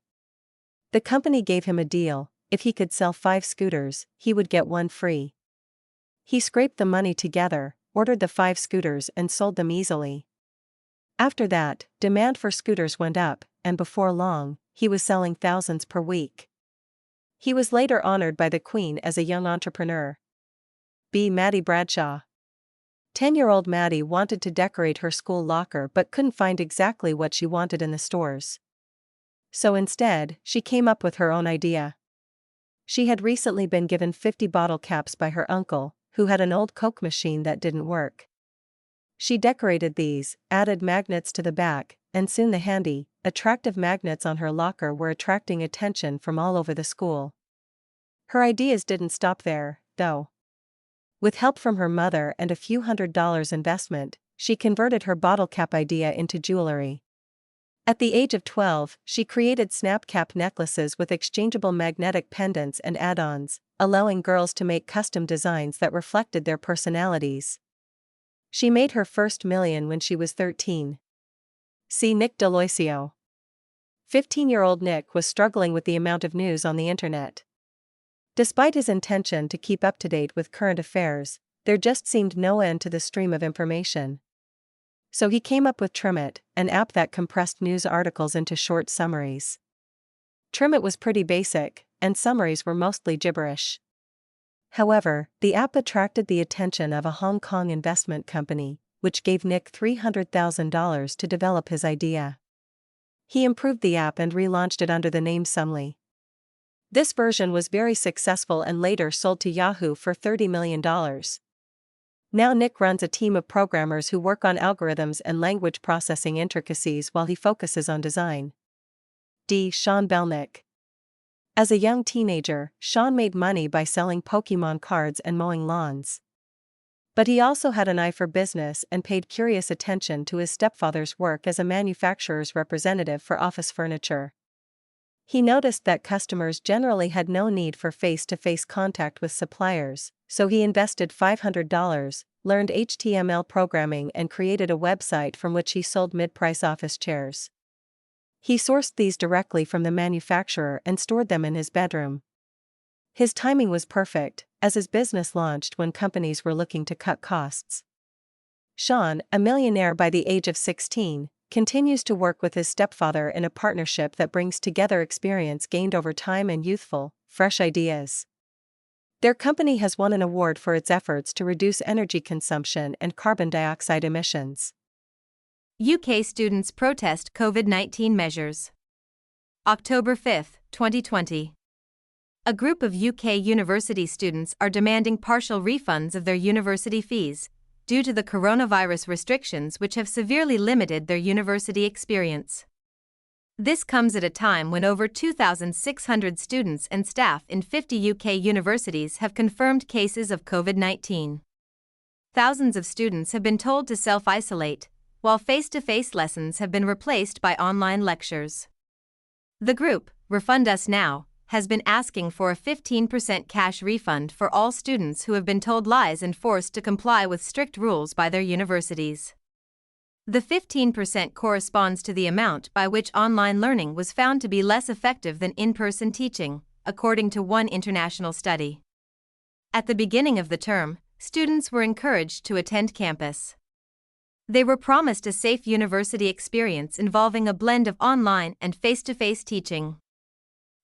The company gave him a deal: if he could sell 5 scooters, he would get one free. He scraped the money together, ordered the 5 scooters and sold them easily. After that, demand for scooters went up, and before long, he was selling thousands per week. He was later honored by the Queen as a young entrepreneur. B. Maddie Bradshaw. 10-year-old Maddie wanted to decorate her school locker but couldn't find exactly what she wanted in the stores. So instead, she came up with her own idea. She had recently been given 50 bottle caps by her uncle, who had an old Coke machine that didn't work. She decorated these, added magnets to the back, and soon the handy, attractive magnets on her locker were attracting attention from all over the school. Her ideas didn't stop there, though. With help from her mother and a few $100 investment, she converted her bottle cap idea into jewelry. At the age of 12, she created snap cap necklaces with exchangeable magnetic pendants and add-ons, allowing girls to make custom designs that reflected their personalities. She made her first million when she was 13. See Nick D'Aloisio. 15-year-old Nick was struggling with the amount of news on the internet. Despite his intention to keep up to date with current affairs, there just seemed no end to the stream of information. So he came up with Trimit, an app that compressed news articles into short summaries. Trimit was pretty basic, and summaries were mostly gibberish. However, the app attracted the attention of a Hong Kong investment company, which gave Nick $300,000 to develop his idea. He improved the app and relaunched it under the name Sumly. This version was very successful and later sold to Yahoo for $30 million. Now Nick runs a team of programmers who work on algorithms and language processing intricacies while he focuses on design. Sean Belnick. As a young teenager, Sean made money by selling Pokémon cards and mowing lawns. But he also had an eye for business and paid curious attention to his stepfather's work as a manufacturer's representative for office furniture. He noticed that customers generally had no need for face-to-face contact with suppliers, so he invested $500, learned HTML programming and created a website from which he sold mid-price office chairs. He sourced these directly from the manufacturer and stored them in his bedroom. His timing was perfect, as his business launched when companies were looking to cut costs. Sean, a millionaire by the age of 16, continues to work with his stepfather in a partnership that brings together experience gained over time and youthful, fresh ideas. Their company has won an award for its efforts to reduce energy consumption and carbon dioxide emissions. UK students protest COVID-19 measures. October 5, 2020. A group of UK university students are demanding partial refunds of their university fees, due to the coronavirus restrictions which have severely limited their university experience. This comes at a time when over 2,600 students and staff in 50 UK universities have confirmed cases of COVID-19. Thousands of students have been told to self-isolate, while face-to-face lessons have been replaced by online lectures. The group, Refund Us Now, has been asking for a 15% cash refund for all students who have been told lies and forced to comply with strict rules by their universities. The 15% corresponds to the amount by which online learning was found to be less effective than in-person teaching, according to one international study. At the beginning of the term, students were encouraged to attend campus. They were promised a safe university experience involving a blend of online and face-to-face teaching.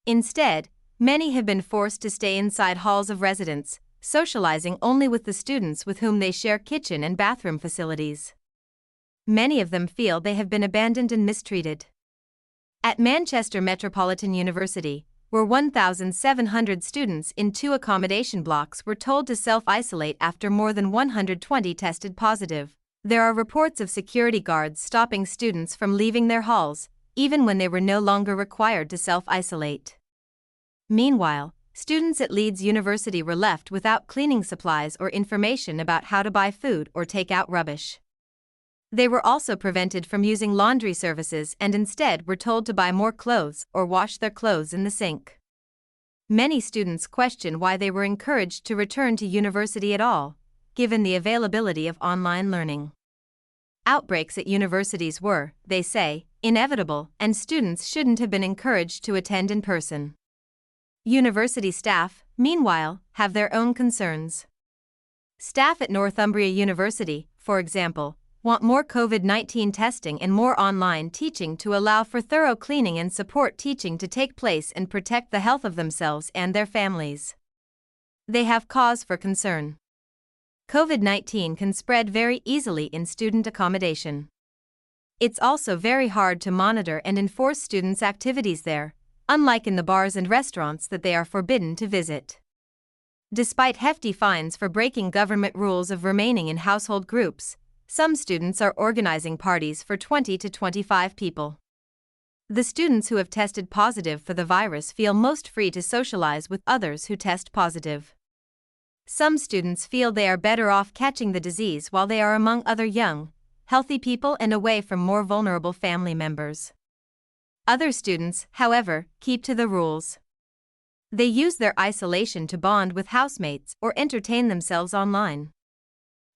Instead, many have been forced to stay inside halls of residence, socializing only with the students with whom they share kitchen and bathroom facilities. Many of them feel they have been abandoned and mistreated. At Manchester Metropolitan University, where 1,700 students in 2 accommodation blocks were told to self-isolate after more than 120 tested positive, there are reports of security guards stopping students from leaving their halls, even when they were no longer required to self-isolate. Meanwhile, students at Leeds University were left without cleaning supplies or information about how to buy food or take out rubbish. They were also prevented from using laundry services and instead were told to buy more clothes or wash their clothes in the sink. Many students question why they were encouraged to return to university at all, given the availability of online learning. Outbreaks at universities were, they say, inevitable, and students shouldn't have been encouraged to attend in person. University staff, meanwhile, have their own concerns. Staff at Northumbria University, for example, want more COVID-19 testing and more online teaching to allow for thorough cleaning and support teaching to take place and protect the health of themselves and their families. They have cause for concern. COVID-19 can spread very easily in student accommodation. It's also very hard to monitor and enforce students' activities there, unlike in the bars and restaurants that they are forbidden to visit. Despite hefty fines for breaking government rules of remaining in household groups, some students are organizing parties for 20 to 25 people. The students who have tested positive for the virus feel most free to socialize with others who test positive. Some students feel they are better off catching the disease while they are among other young, healthy people and away from more vulnerable family members. Other students, however, keep to the rules. They use their isolation to bond with housemates or entertain themselves online.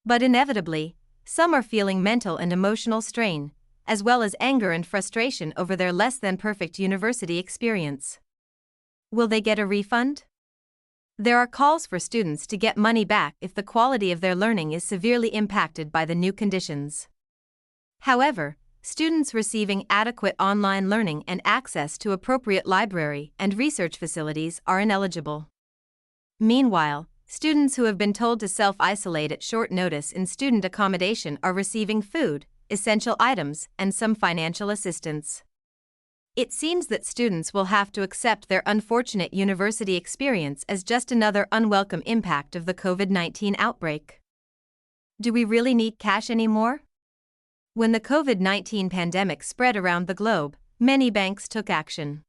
But inevitably, some are feeling mental and emotional strain, as well as anger and frustration over their less-than-perfect university experience. Will they get a refund? There are calls for students to get money back if the quality of their learning is severely impacted by the new conditions. However, students receiving adequate online learning and access to appropriate library and research facilities are ineligible. Meanwhile, students who have been told to self-isolate at short notice in student accommodation are receiving food, essential items, and some financial assistance. It seems that students will have to accept their unfortunate university experience as just another unwelcome impact of the COVID-19 outbreak. Do we really need cash anymore? When the COVID-19 pandemic spread around the globe, many banks took action.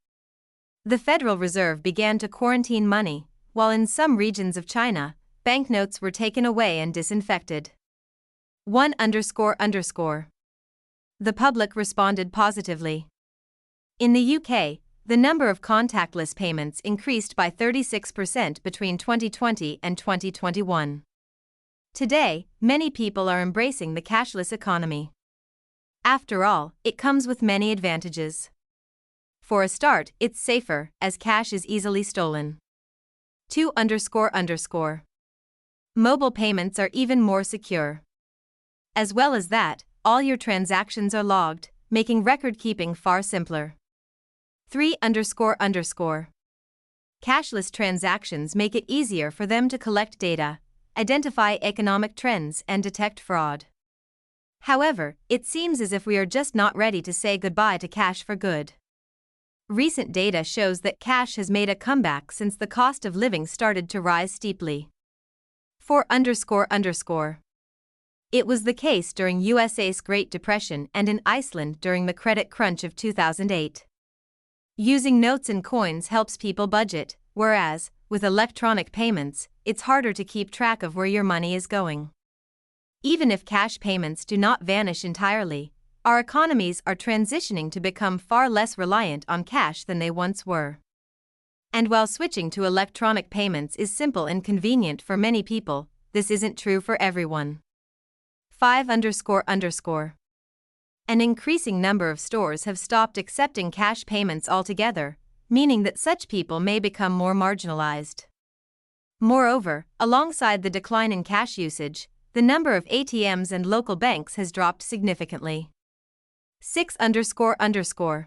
The Federal Reserve began to quarantine money, while in some regions of China, banknotes were taken away and disinfected. 1__. The public responded positively. In the UK, the number of contactless payments increased by 36% between 2020 and 2021. Today, many people are embracing the cashless economy. After all, it comes with many advantages. For a start, it's safer, as cash is easily stolen. 2__. Mobile payments are even more secure. As well as that, all your transactions are logged, making record-keeping far simpler. 3__. Cashless transactions make it easier for them to collect data, identify economic trends, and detect fraud. However, it seems as if we are just not ready to say goodbye to cash for good. Recent data shows that cash has made a comeback since the cost of living started to rise steeply. 4__. It was the case during USA's Great Depression and in Iceland during the credit crunch of 2008. Using notes and coins helps people budget, whereas, with electronic payments, it's harder to keep track of where your money is going. Even if cash payments do not vanish entirely, our economies are transitioning to become far less reliant on cash than they once were. And while switching to electronic payments is simple and convenient for many people, this isn't true for everyone. 5__. An increasing number of stores have stopped accepting cash payments altogether, meaning that such people may become more marginalized. Moreover, alongside the decline in cash usage, the number of ATMs and local banks has dropped significantly. 6__.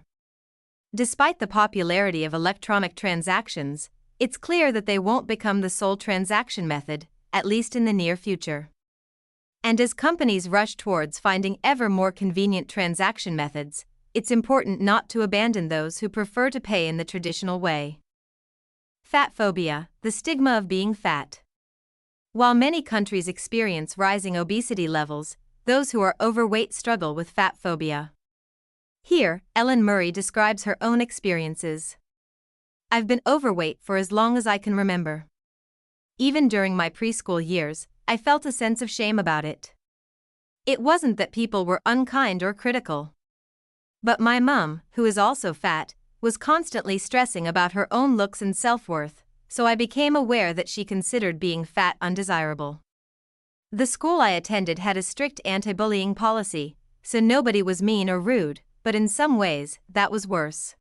Despite the popularity of electronic transactions, it's clear that they won't become the sole transaction method, at least in the near future. And as companies rush towards finding ever more convenient transaction methods, it's important not to abandon those who prefer to pay in the traditional way. Fat phobia, the stigma of being fat. While many countries experience rising obesity levels, those who are overweight struggle with fat phobia. Here, Ellen Murray describes her own experiences. I've been overweight for as long as I can remember. Even during my preschool years, I felt a sense of shame about it. It wasn't that people were unkind or critical. But my mum, who is also fat, was constantly stressing about her own looks and self-worth, so I became aware that she considered being fat undesirable. The school I attended had a strict anti-bullying policy, so nobody was mean or rude, but in some ways, that was worse.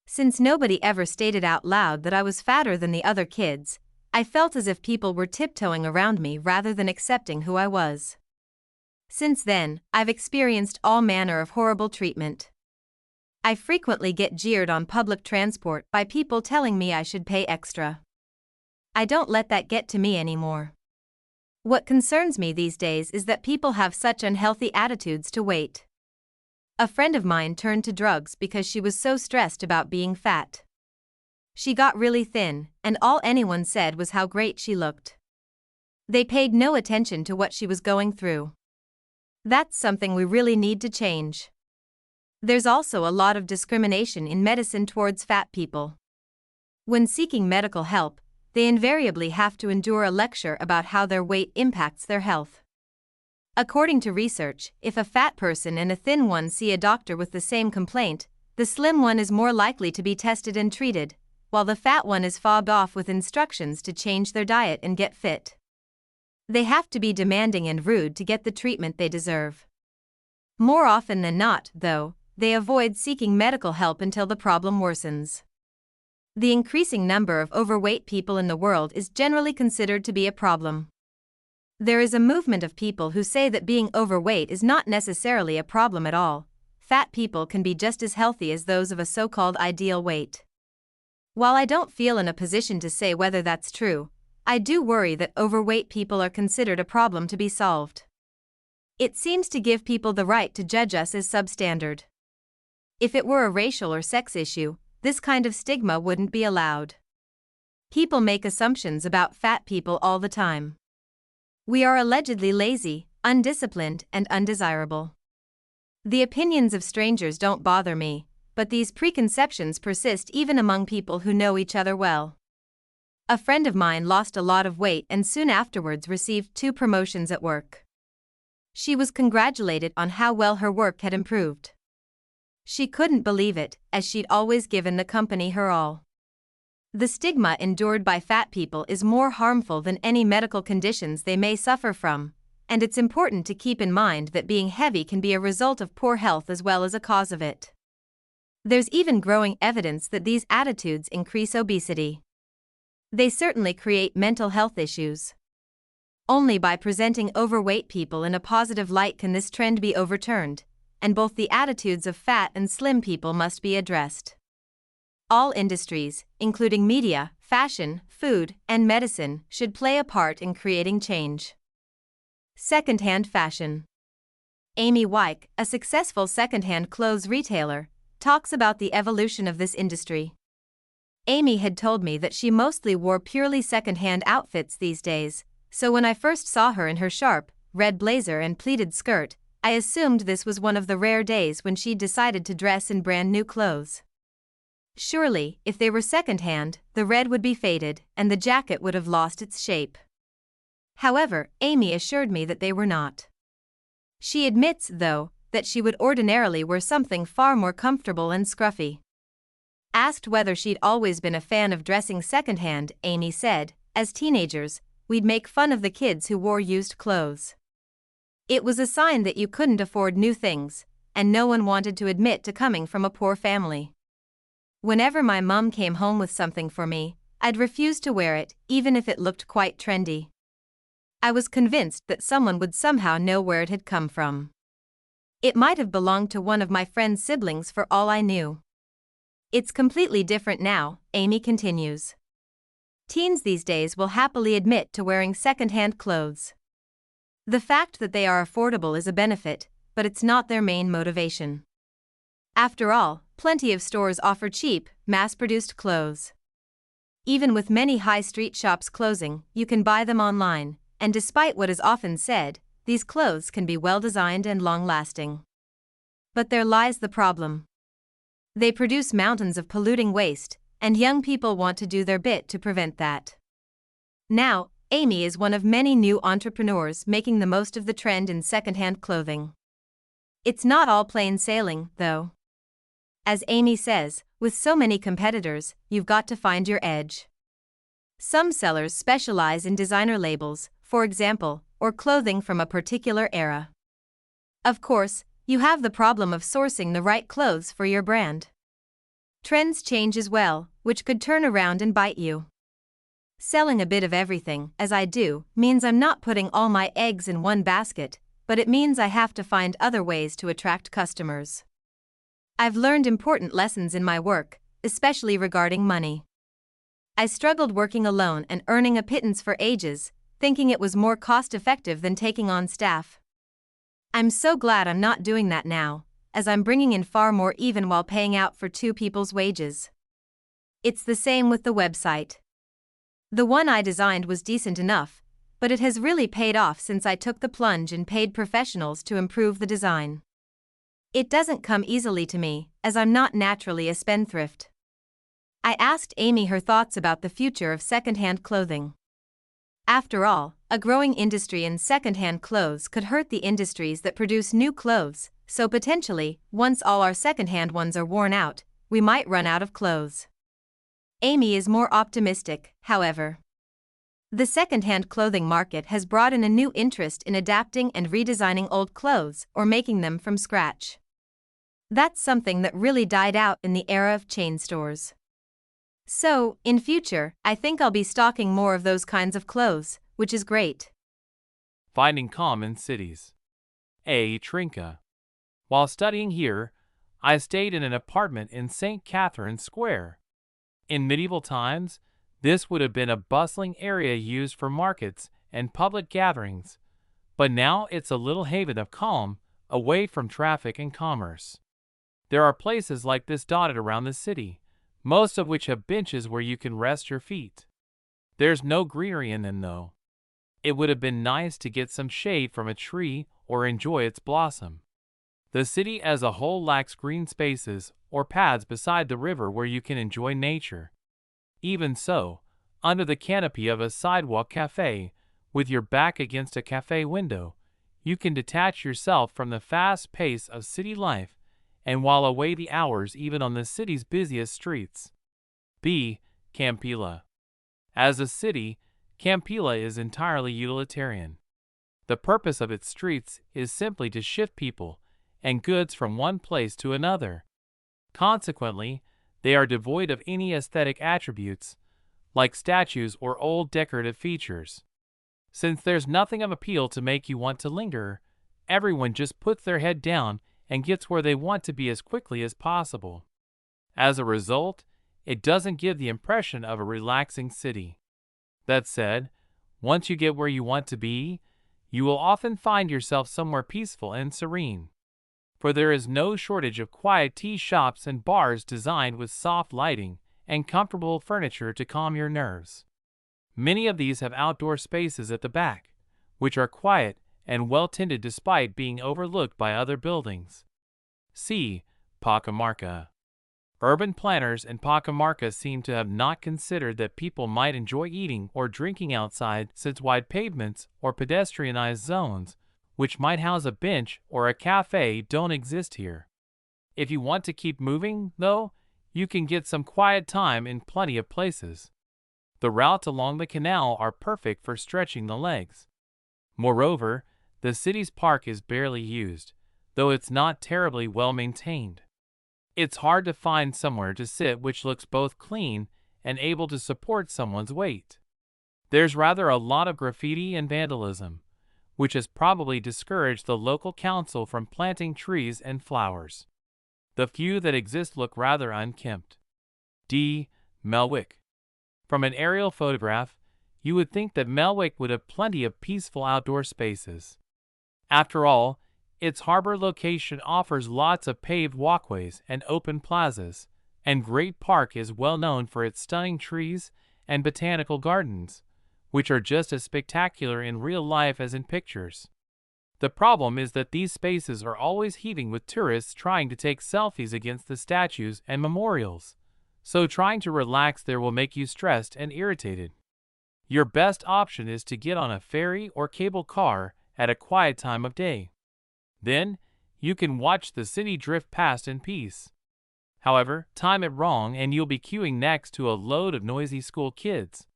Since nobody ever stated out loud that I was fatter than the other kids, I felt as if people were tiptoeing around me rather than accepting who I was. Since then, I've experienced all manner of horrible treatment. I frequently get jeered on public transport by people telling me I should pay extra. I don't let that get to me anymore. What concerns me these days is that people have such unhealthy attitudes to weight. A friend of mine turned to drugs because she was so stressed about being fat. She got really thin, and all anyone said was how great she looked. They paid no attention to what she was going through. That's something we really need to change. There's also a lot of discrimination in medicine towards fat people. When seeking medical help, they invariably have to endure a lecture about how their weight impacts their health. According to research, if a fat person and a thin one see a doctor with the same complaint, the slim one is more likely to be tested and treated, while the fat one is fobbed off with instructions to change their diet and get fit. They have to be demanding and rude to get the treatment they deserve. More often than not, though, they avoid seeking medical help until the problem worsens. The increasing number of overweight people in the world is generally considered to be a problem. There is a movement of people who say that being overweight is not necessarily a problem at all. Fat people can be just as healthy as those of a so-called ideal weight. While I don't feel in a position to say whether that's true, I do worry that overweight people are considered a problem to be solved. It seems to give people the right to judge us as substandard. If it were a racial or sex issue, this kind of stigma wouldn't be allowed. People make assumptions about fat people all the time. We are allegedly lazy, undisciplined, and undesirable. The opinions of strangers don't bother me, but these preconceptions persist even among people who know each other well. A friend of mine lost a lot of weight and soon afterwards received 2 promotions at work. She was congratulated on how well her work had improved. She couldn't believe it, as she'd always given the company her all. The stigma endured by fat people is more harmful than any medical conditions they may suffer from, and it's important to keep in mind that being heavy can be a result of poor health as well as a cause of it. There's even growing evidence that these attitudes increase obesity. They certainly create mental health issues. Only by presenting overweight people in a positive light can this trend be overturned, and both the attitudes of fat and slim people must be addressed. All industries, including media, fashion, food, and medicine, should play a part in creating change. Secondhand fashion. Amy Wyke, a successful secondhand clothes retailer, talks about the evolution of this industry. Amy had told me that she mostly wore purely secondhand outfits these days, so when I first saw her in her sharp, red blazer and pleated skirt, I assumed this was one of the rare days when she decided to dress in brand new clothes. Surely, if they were secondhand, the red would be faded and the jacket would have lost its shape. However, Amy assured me that they were not. She admits, though, that she would ordinarily wear something far more comfortable and scruffy. Asked whether she'd always been a fan of dressing secondhand, Amy said, "As teenagers, we'd make fun of the kids who wore used clothes. It was a sign that you couldn't afford new things, and no one wanted to admit to coming from a poor family. Whenever my mom came home with something for me, I'd refuse to wear it, even if it looked quite trendy. I was convinced that someone would somehow know where it had come from. It might have belonged to one of my friend's siblings for all I knew." It's completely different now, Amy continues. Teens these days will happily admit to wearing secondhand clothes. The fact that they are affordable is a benefit, but it's not their main motivation. After all, plenty of stores offer cheap, mass-produced clothes. Even with many high street shops closing, you can buy them online, and despite what is often said, these clothes can be well-designed and long-lasting. But there lies the problem. They produce mountains of polluting waste, and young people want to do their bit to prevent that. Now, Amy is one of many new entrepreneurs making the most of the trend in secondhand clothing. It's not all plain sailing, though. As Amy says, with so many competitors, you've got to find your edge. Some sellers specialize in designer labels, for example, or clothing from a particular era. Of course, you have the problem of sourcing the right clothes for your brand. Trends change as well, which could turn around and bite you. Selling a bit of everything, as I do, means I'm not putting all my eggs in one basket, but it means I have to find other ways to attract customers. I've learned important lessons in my work, especially regarding money. I struggled working alone and earning a pittance for ages, thinking it was more cost-effective than taking on staff. I'm so glad I'm not doing that now, as I'm bringing in far more even while paying out for 2 people's wages. It's the same with the website. The one I designed was decent enough, but it has really paid off since I took the plunge and paid professionals to improve the design. It doesn't come easily to me, as I'm not naturally a spendthrift. I asked Amy her thoughts about the future of secondhand clothing. After all, a growing industry in secondhand clothes could hurt the industries that produce new clothes, so potentially, once all our secondhand ones are worn out, we might run out of clothes. Amy is more optimistic, however. The secondhand clothing market has brought in a new interest in adapting and redesigning old clothes or making them from scratch. That's something that really died out in the era of chain stores. So, in future, I think I'll be stocking more of those kinds of clothes, which is great. Finding calm in cities. A. Trinka. While studying here, I stayed in an apartment in St. Catherine's Square. In medieval times, this would have been a bustling area used for markets and public gatherings, but now it's a little haven of calm, away from traffic and commerce. There are places like this dotted around the city, most of which have benches where you can rest your feet. There's no greenery in them though. It would have been nice to get some shade from a tree or enjoy its blossom. The city as a whole lacks green spaces or paths beside the river where you can enjoy nature. Even so, under the canopy of a sidewalk cafe, with your back against a cafe window, you can detach yourself from the fast pace of city life and while away the hours even on the city's busiest streets. B. Campila. As a city, Campila is entirely utilitarian. The purpose of its streets is simply to shift people and goods from one place to another. Consequently, they are devoid of any aesthetic attributes, like statues or old decorative features. Since there's nothing of appeal to make you want to linger, everyone just puts their head down and gets where they want to be as quickly as possible. As a result, it doesn't give the impression of a relaxing city. That said, once you get where you want to be, you will often find yourself somewhere peaceful and serene. For there is no shortage of quiet tea shops and bars designed with soft lighting and comfortable furniture to calm your nerves. Many of these have outdoor spaces at the back, which are quiet and well-tended despite being overlooked by other buildings. C. Pacamarca. Urban planners in Pacamarca seem to have not considered that people might enjoy eating or drinking outside since wide pavements or pedestrianized zones, which might house a bench or a cafe, don't exist here. If you want to keep moving, though, you can get some quiet time in plenty of places. The routes along the canal are perfect for stretching the legs. Moreover, the city's park is barely used, though it's not terribly well maintained. It's hard to find somewhere to sit which looks both clean and able to support someone's weight. There's rather a lot of graffiti and vandalism, which has probably discouraged the local council from planting trees and flowers. The few that exist look rather unkempt. D. Melwick. From an aerial photograph, you would think that Melwick would have plenty of peaceful outdoor spaces. After all, its harbor location offers lots of paved walkways and open plazas, and Great Park is well known for its stunning trees and botanical gardens, which are just as spectacular in real life as in pictures. The problem is that these spaces are always heaving with tourists trying to take selfies against the statues and memorials, so trying to relax there will make you stressed and irritated. Your best option is to get on a ferry or cable car at a quiet time of day. Then, you can watch the city drift past in peace. However, time it wrong and you'll be queuing next to a load of noisy school kids.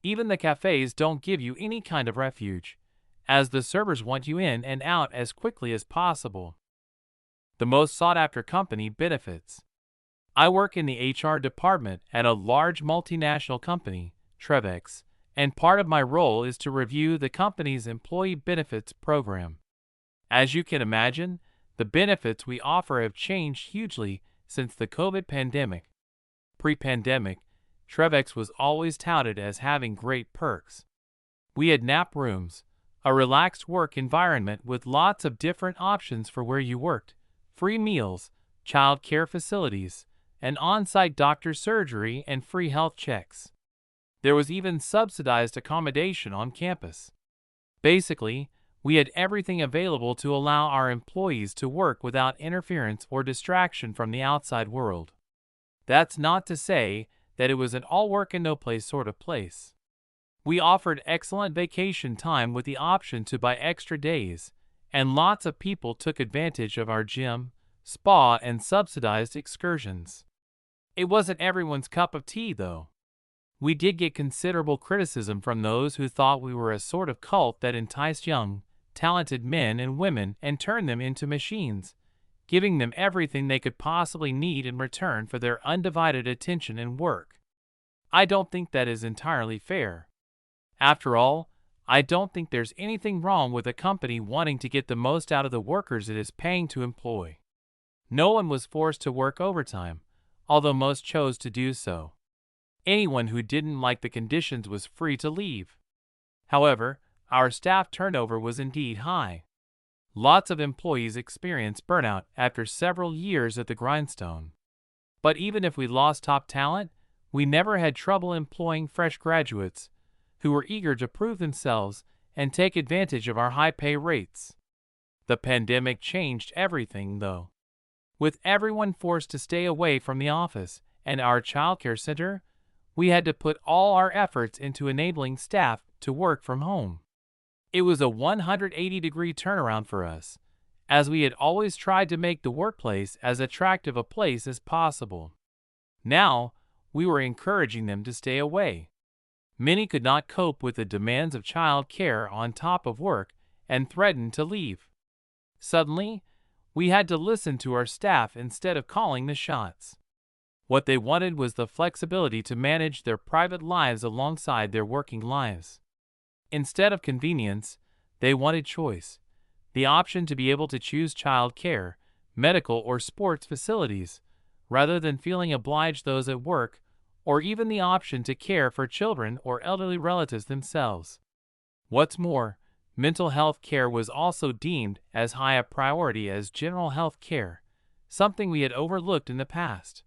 Even the cafes don't give you any kind of refuge, as the servers want you in and out as quickly as possible. The most sought-after company benefits. I work in the HR department at a large multinational company, Trevex, and part of my role is to review the company's employee benefits program. As you can imagine, the benefits we offer have changed hugely since the COVID pandemic. Pre-pandemic, Trevex was always touted as having great perks. We had nap rooms, a relaxed work environment with lots of different options for where you worked, free meals, child care facilities, and on-site doctor surgery and free health checks. There was even subsidized accommodation on campus. Basically, we had everything available to allow our employees to work without interference or distraction from the outside world. That's not to say that it was an all work and no play sort of place. We offered excellent vacation time with the option to buy extra days, and lots of people took advantage of our gym, spa, and subsidized excursions. It wasn't everyone's cup of tea, though. We did get considerable criticism from those who thought we were a sort of cult that enticed young, talented men and women and turned them into machines, giving them everything they could possibly need in return for their undivided attention and work. I don't think that is entirely fair. After all, I don't think there's anything wrong with a company wanting to get the most out of the workers it is paying to employ. No one was forced to work overtime, although most chose to do so. Anyone who didn't like the conditions was free to leave. However, our staff turnover was indeed high. Lots of employees experienced burnout after several years at the grindstone. But even if we lost top talent, we never had trouble employing fresh graduates who were eager to prove themselves and take advantage of our high pay rates. The pandemic changed everything, though. With everyone forced to stay away from the office and our childcare center, we had to put all our efforts into enabling staff to work from home. It was a 180-degree turnaround for us, as we had always tried to make the workplace as attractive a place as possible. Now, we were encouraging them to stay away. Many could not cope with the demands of child care on top of work and threatened to leave. Suddenly, we had to listen to our staff instead of calling the shots. What they wanted was the flexibility to manage their private lives alongside their working lives. Instead of convenience, they wanted choice, the option to be able to choose child care, medical or sports facilities, rather than feeling obliged those at work, or even the option to care for children or elderly relatives themselves. What's more, mental health care was also deemed as high a priority as general health care, something we had overlooked in the past.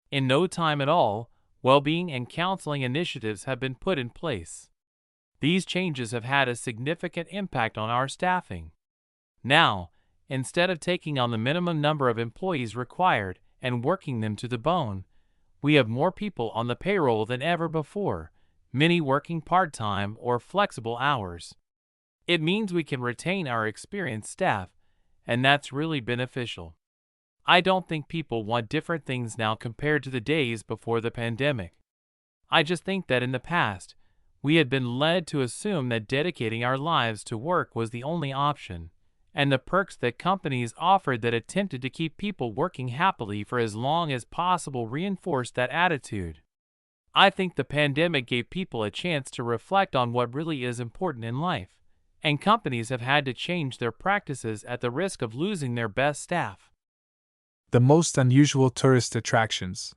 In no time at all, well-being and counseling initiatives have been put in place. These changes have had a significant impact on our staffing. Now, instead of taking on the minimum number of employees required and working them to the bone, we have more people on the payroll than ever before, many working part-time or flexible hours. It means we can retain our experienced staff, and that's really beneficial. I don't think people want different things now compared to the days before the pandemic. I just think that in the past, we had been led to assume that dedicating our lives to work was the only option, and the perks that companies offered that attempted to keep people working happily for as long as possible reinforced that attitude. I think the pandemic gave people a chance to reflect on what really is important in life, and companies have had to change their practices at the risk of losing their best staff. The most unusual tourist attractions.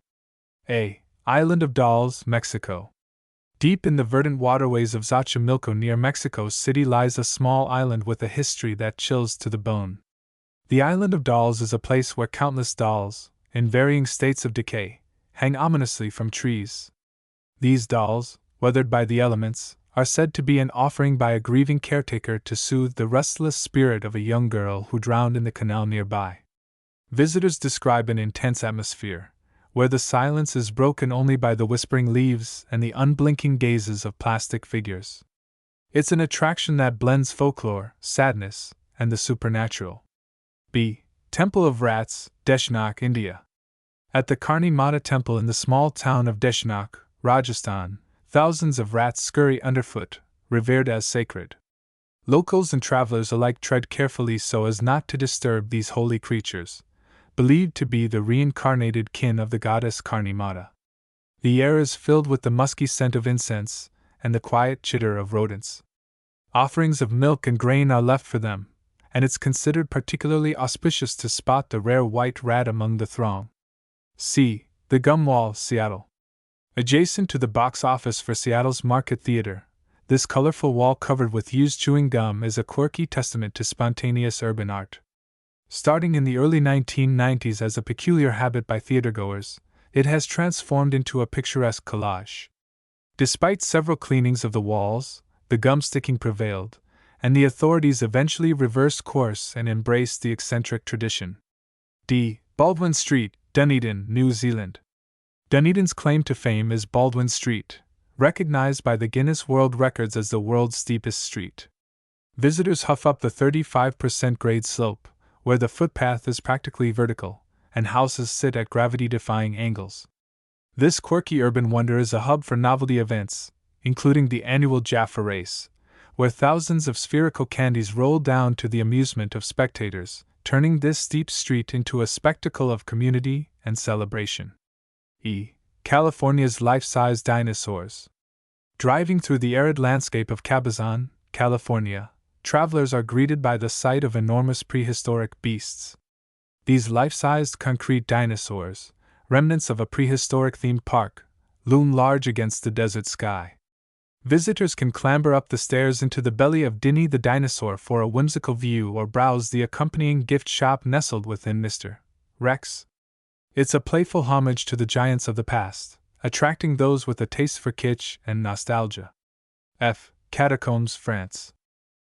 A. Island of Dolls, Mexico. Deep in the verdant waterways of Xochimilco near Mexico City lies a small island with a history that chills to the bone. The Island of Dolls is a place where countless dolls, in varying states of decay, hang ominously from trees. These dolls, weathered by the elements, are said to be an offering by a grieving caretaker to soothe the restless spirit of a young girl who drowned in the canal nearby. Visitors describe an intense atmosphere, where the silence is broken only by the whispering leaves and the unblinking gazes of plastic figures. It's an attraction that blends folklore, sadness, and the supernatural. B. Temple of Rats, Deshnok, India. At the Karni Mata temple in the small town of Deshnok, Rajasthan, thousands of rats scurry underfoot, revered as sacred. Locals and travelers alike tread carefully so as not to disturb these holy creatures, believed to be the reincarnated kin of the goddess Karni Mata. The air is filled with the musky scent of incense and the quiet chitter of rodents. Offerings of milk and grain are left for them, and it's considered particularly auspicious to spot the rare white rat among the throng. C. The Gum Wall, Seattle. Adjacent to the box office for Seattle's Market Theater, this colorful wall covered with used chewing gum is a quirky testament to spontaneous urban art. Starting in the early 1990s as a peculiar habit by theatergoers, it has transformed into a picturesque collage. Despite several cleanings of the walls, the gum sticking prevailed, and the authorities eventually reversed course and embraced the eccentric tradition. D. Baldwin Street, Dunedin, New Zealand. Dunedin's claim to fame is Baldwin Street, recognized by the Guinness World Records as the world's steepest street. Visitors huff up the 35% grade slope, where the footpath is practically vertical, and houses sit at gravity-defying angles. This quirky urban wonder is a hub for novelty events, including the annual Jaffa Race, where thousands of spherical candies roll down to the amusement of spectators, turning this steep street into a spectacle of community and celebration. E. California's life-size dinosaurs. Driving through the arid landscape of Cabazon, California, travelers are greeted by the sight of enormous prehistoric beasts. These life-sized concrete dinosaurs, remnants of a prehistoric themed park, loom large against the desert sky. Visitors can clamber up the stairs into the belly of Dinny the dinosaur for a whimsical view or browse the accompanying gift shop nestled within Mr. Rex. It's a playful homage to the giants of the past, attracting those with a taste for kitsch and nostalgia. F. Catacombs, France.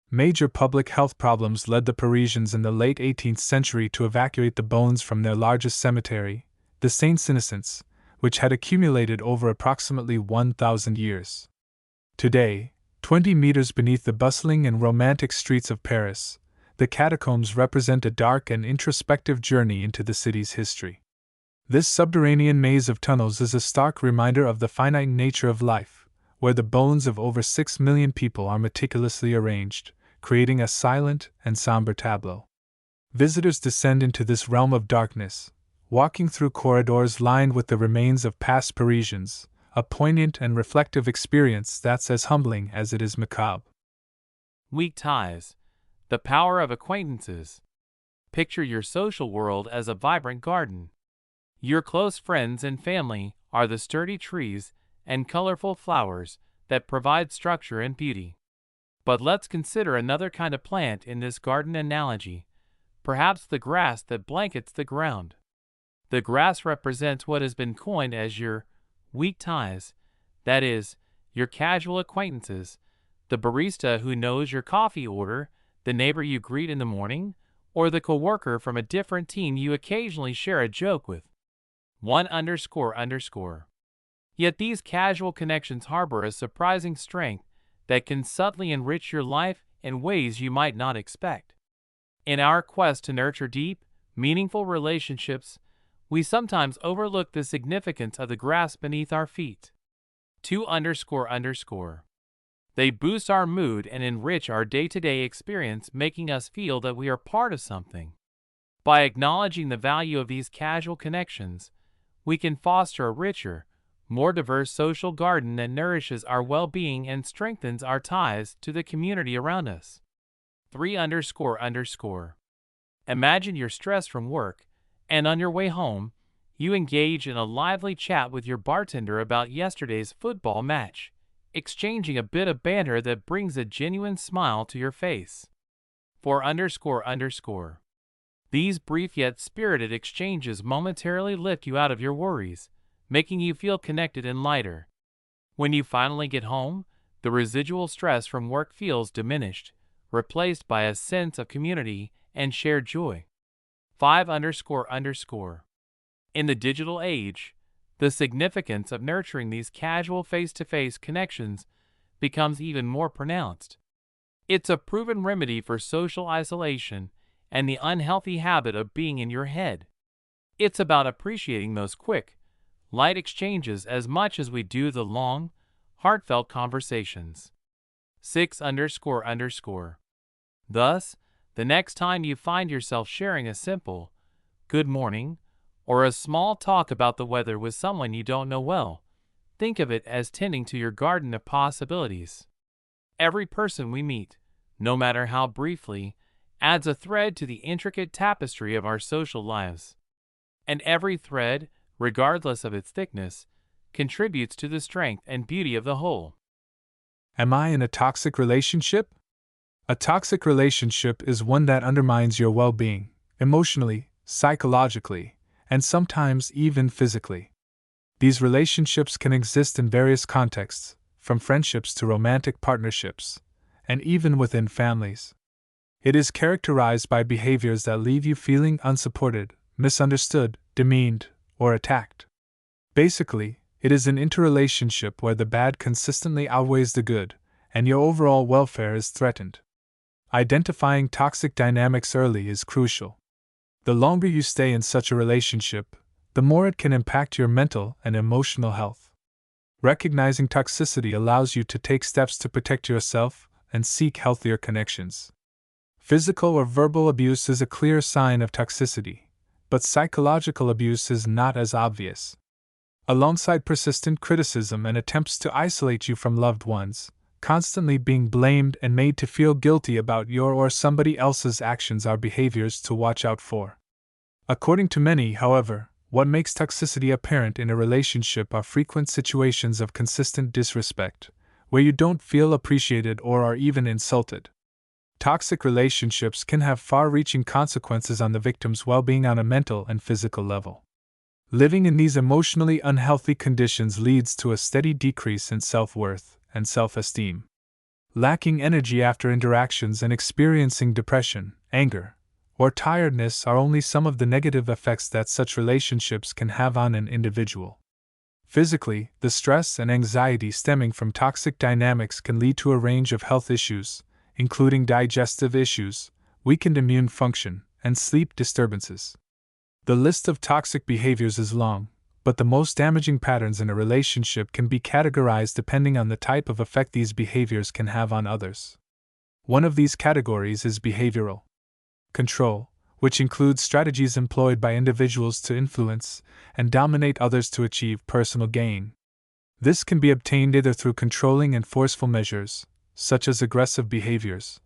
Major public health problems led the Parisians in the late 18th century to evacuate the bones from their largest cemetery, the Saints' Innocents, which had accumulated over approximately 1,000 years. Today, 20 meters beneath the bustling and romantic streets of Paris, the catacombs represent a dark and introspective journey into the city's history. This subterranean maze of tunnels is a stark reminder of the finite nature of life, where the bones of over 6 million people are meticulously arranged, creating a silent and somber tableau. Visitors descend into this realm of darkness, walking through corridors lined with the remains of past Parisians, a poignant and reflective experience that's as humbling as it is macabre. Weak ties. The power of acquaintances. Picture your social world as a vibrant garden. Your close friends and family are the sturdy trees and colorful flowers that provide structure and beauty. But let's consider another kind of plant in this garden analogy, perhaps the grass that blankets the ground. The grass represents what has been coined as your weak ties, that is, your casual acquaintances, the barista who knows your coffee order, the neighbor you greet in the morning, or the coworker from a different team you occasionally share a joke with. 1__. Yet these casual connections harbor a surprising strength that can subtly enrich your life in ways you might not expect. In our quest to nurture deep, meaningful relationships, we sometimes overlook the significance of the grass beneath our feet. 2__. They boost our mood and enrich our day-to-day experience, making us feel that we are part of something. By acknowledging the value of these casual connections, we can foster a richer, more diverse social garden that nourishes our well-being and strengthens our ties to the community around us. 3__. Imagine you're stressed from work, and on your way home, you engage in a lively chat with your bartender about yesterday's football match, exchanging a bit of banter that brings a genuine smile to your face. 4__. These brief yet spirited exchanges momentarily lift you out of your worries, making you feel connected and lighter. When you finally get home, the residual stress from work feels diminished, replaced by a sense of community and shared joy. 5__. In the digital age, the significance of nurturing these casual face-to-face connections becomes even more pronounced. It's a proven remedy for social isolation and the unhealthy habit of being in your head. It's about appreciating those quick, light exchanges as much as we do the long, heartfelt conversations. 6__. Thus, the next time you find yourself sharing a simple, good morning, or a small talk about the weather with someone you don't know well, think of it as tending to your garden of possibilities. Every person we meet, no matter how briefly, adds a thread to the intricate tapestry of our social lives. And every thread, regardless of its thickness, contributes to the strength and beauty of the whole. Am I in a toxic relationship? A toxic relationship is one that undermines your well-being, emotionally, psychologically, and sometimes even physically. These relationships can exist in various contexts, from friendships to romantic partnerships, and even within families. It is characterized by behaviors that leave you feeling unsupported, misunderstood, demeaned, or attacked. Basically, it is an interrelationship where the bad consistently outweighs the good, and your overall welfare is threatened. Identifying toxic dynamics early is crucial. The longer you stay in such a relationship, the more it can impact your mental and emotional health. Recognizing toxicity allows you to take steps to protect yourself and seek healthier connections. Physical or verbal abuse is a clear sign of toxicity, but psychological abuse is not as obvious. Alongside persistent criticism and attempts to isolate you from loved ones, constantly being blamed and made to feel guilty about your or somebody else's actions are behaviors to watch out for. According to many, however, what makes toxicity apparent in a relationship are frequent situations of consistent disrespect, where you don't feel appreciated or are even insulted. Toxic relationships can have far-reaching consequences on the victim's well-being on a mental and physical level. Living in these emotionally unhealthy conditions leads to a steady decrease in self-worth and self-esteem. Lacking energy after interactions and experiencing depression, anger, or tiredness are only some of the negative effects that such relationships can have on an individual. Physically, the stress and anxiety stemming from toxic dynamics can lead to a range of health issues, including digestive issues, weakened immune function, and sleep disturbances. The list of toxic behaviors is long, but the most damaging patterns in a relationship can be categorized depending on the type of effect these behaviors can have on others. One of these categories is behavioral control, which includes strategies employed by individuals to influence and dominate others to achieve personal gain. This can be obtained either through controlling and forceful measures, such as aggressive behaviors,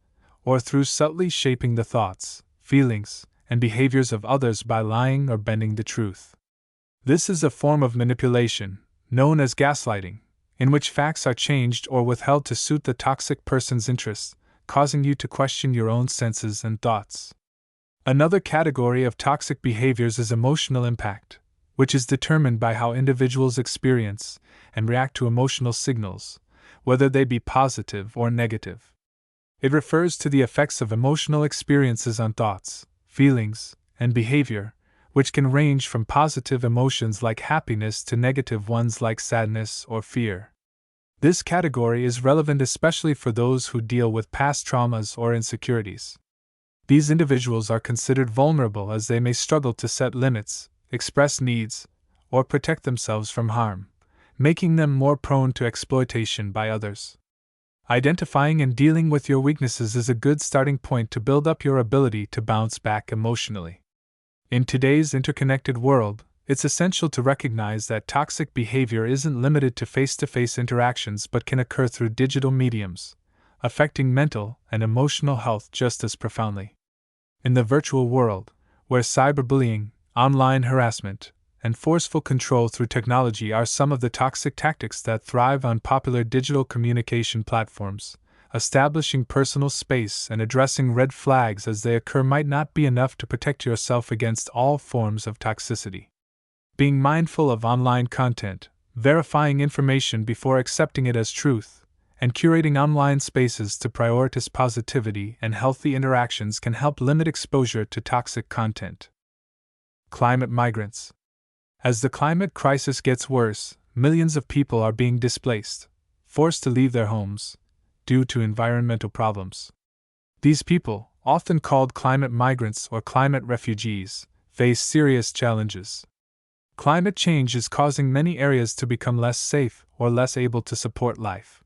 or through subtly shaping the thoughts, feelings, and behaviors of others by lying or bending the truth. This is a form of manipulation, known as gaslighting, in which facts are changed or withheld to suit the toxic person's interests, causing you to question your own senses and thoughts. Another category of toxic behaviors is emotional impact, which is determined by how individuals experience and react to emotional signals, whether they be positive or negative. It refers to the effects of emotional experiences on thoughts, feelings, and behavior, which can range from positive emotions like happiness to negative ones like sadness or fear. This category is relevant especially for those who deal with past traumas or insecurities. These individuals are considered vulnerable as they may struggle to set limits, express needs, or protect themselves from harm, making them more prone to exploitation by others. Identifying and dealing with your weaknesses is a good starting point to build up your ability to bounce back emotionally. In today's interconnected world, it's essential to recognize that toxic behavior isn't limited to face-to-face interactions but can occur through digital mediums, affecting mental and emotional health just as profoundly. In the virtual world, where cyberbullying, online harassment, and forceful control through technology are some of the toxic tactics that thrive on popular digital communication platforms, establishing personal space and addressing red flags as they occur might not be enough to protect yourself against all forms of toxicity. Being mindful of online content, verifying information before accepting it as truth, and curating online spaces to prioritize positivity and healthy interactions can help limit exposure to toxic content. Climate migrants. As the climate crisis gets worse, millions of people are being displaced, forced to leave their homes, due to environmental problems. These people, often called climate migrants or climate refugees, face serious challenges. Climate change is causing many areas to become less safe or less able to support life.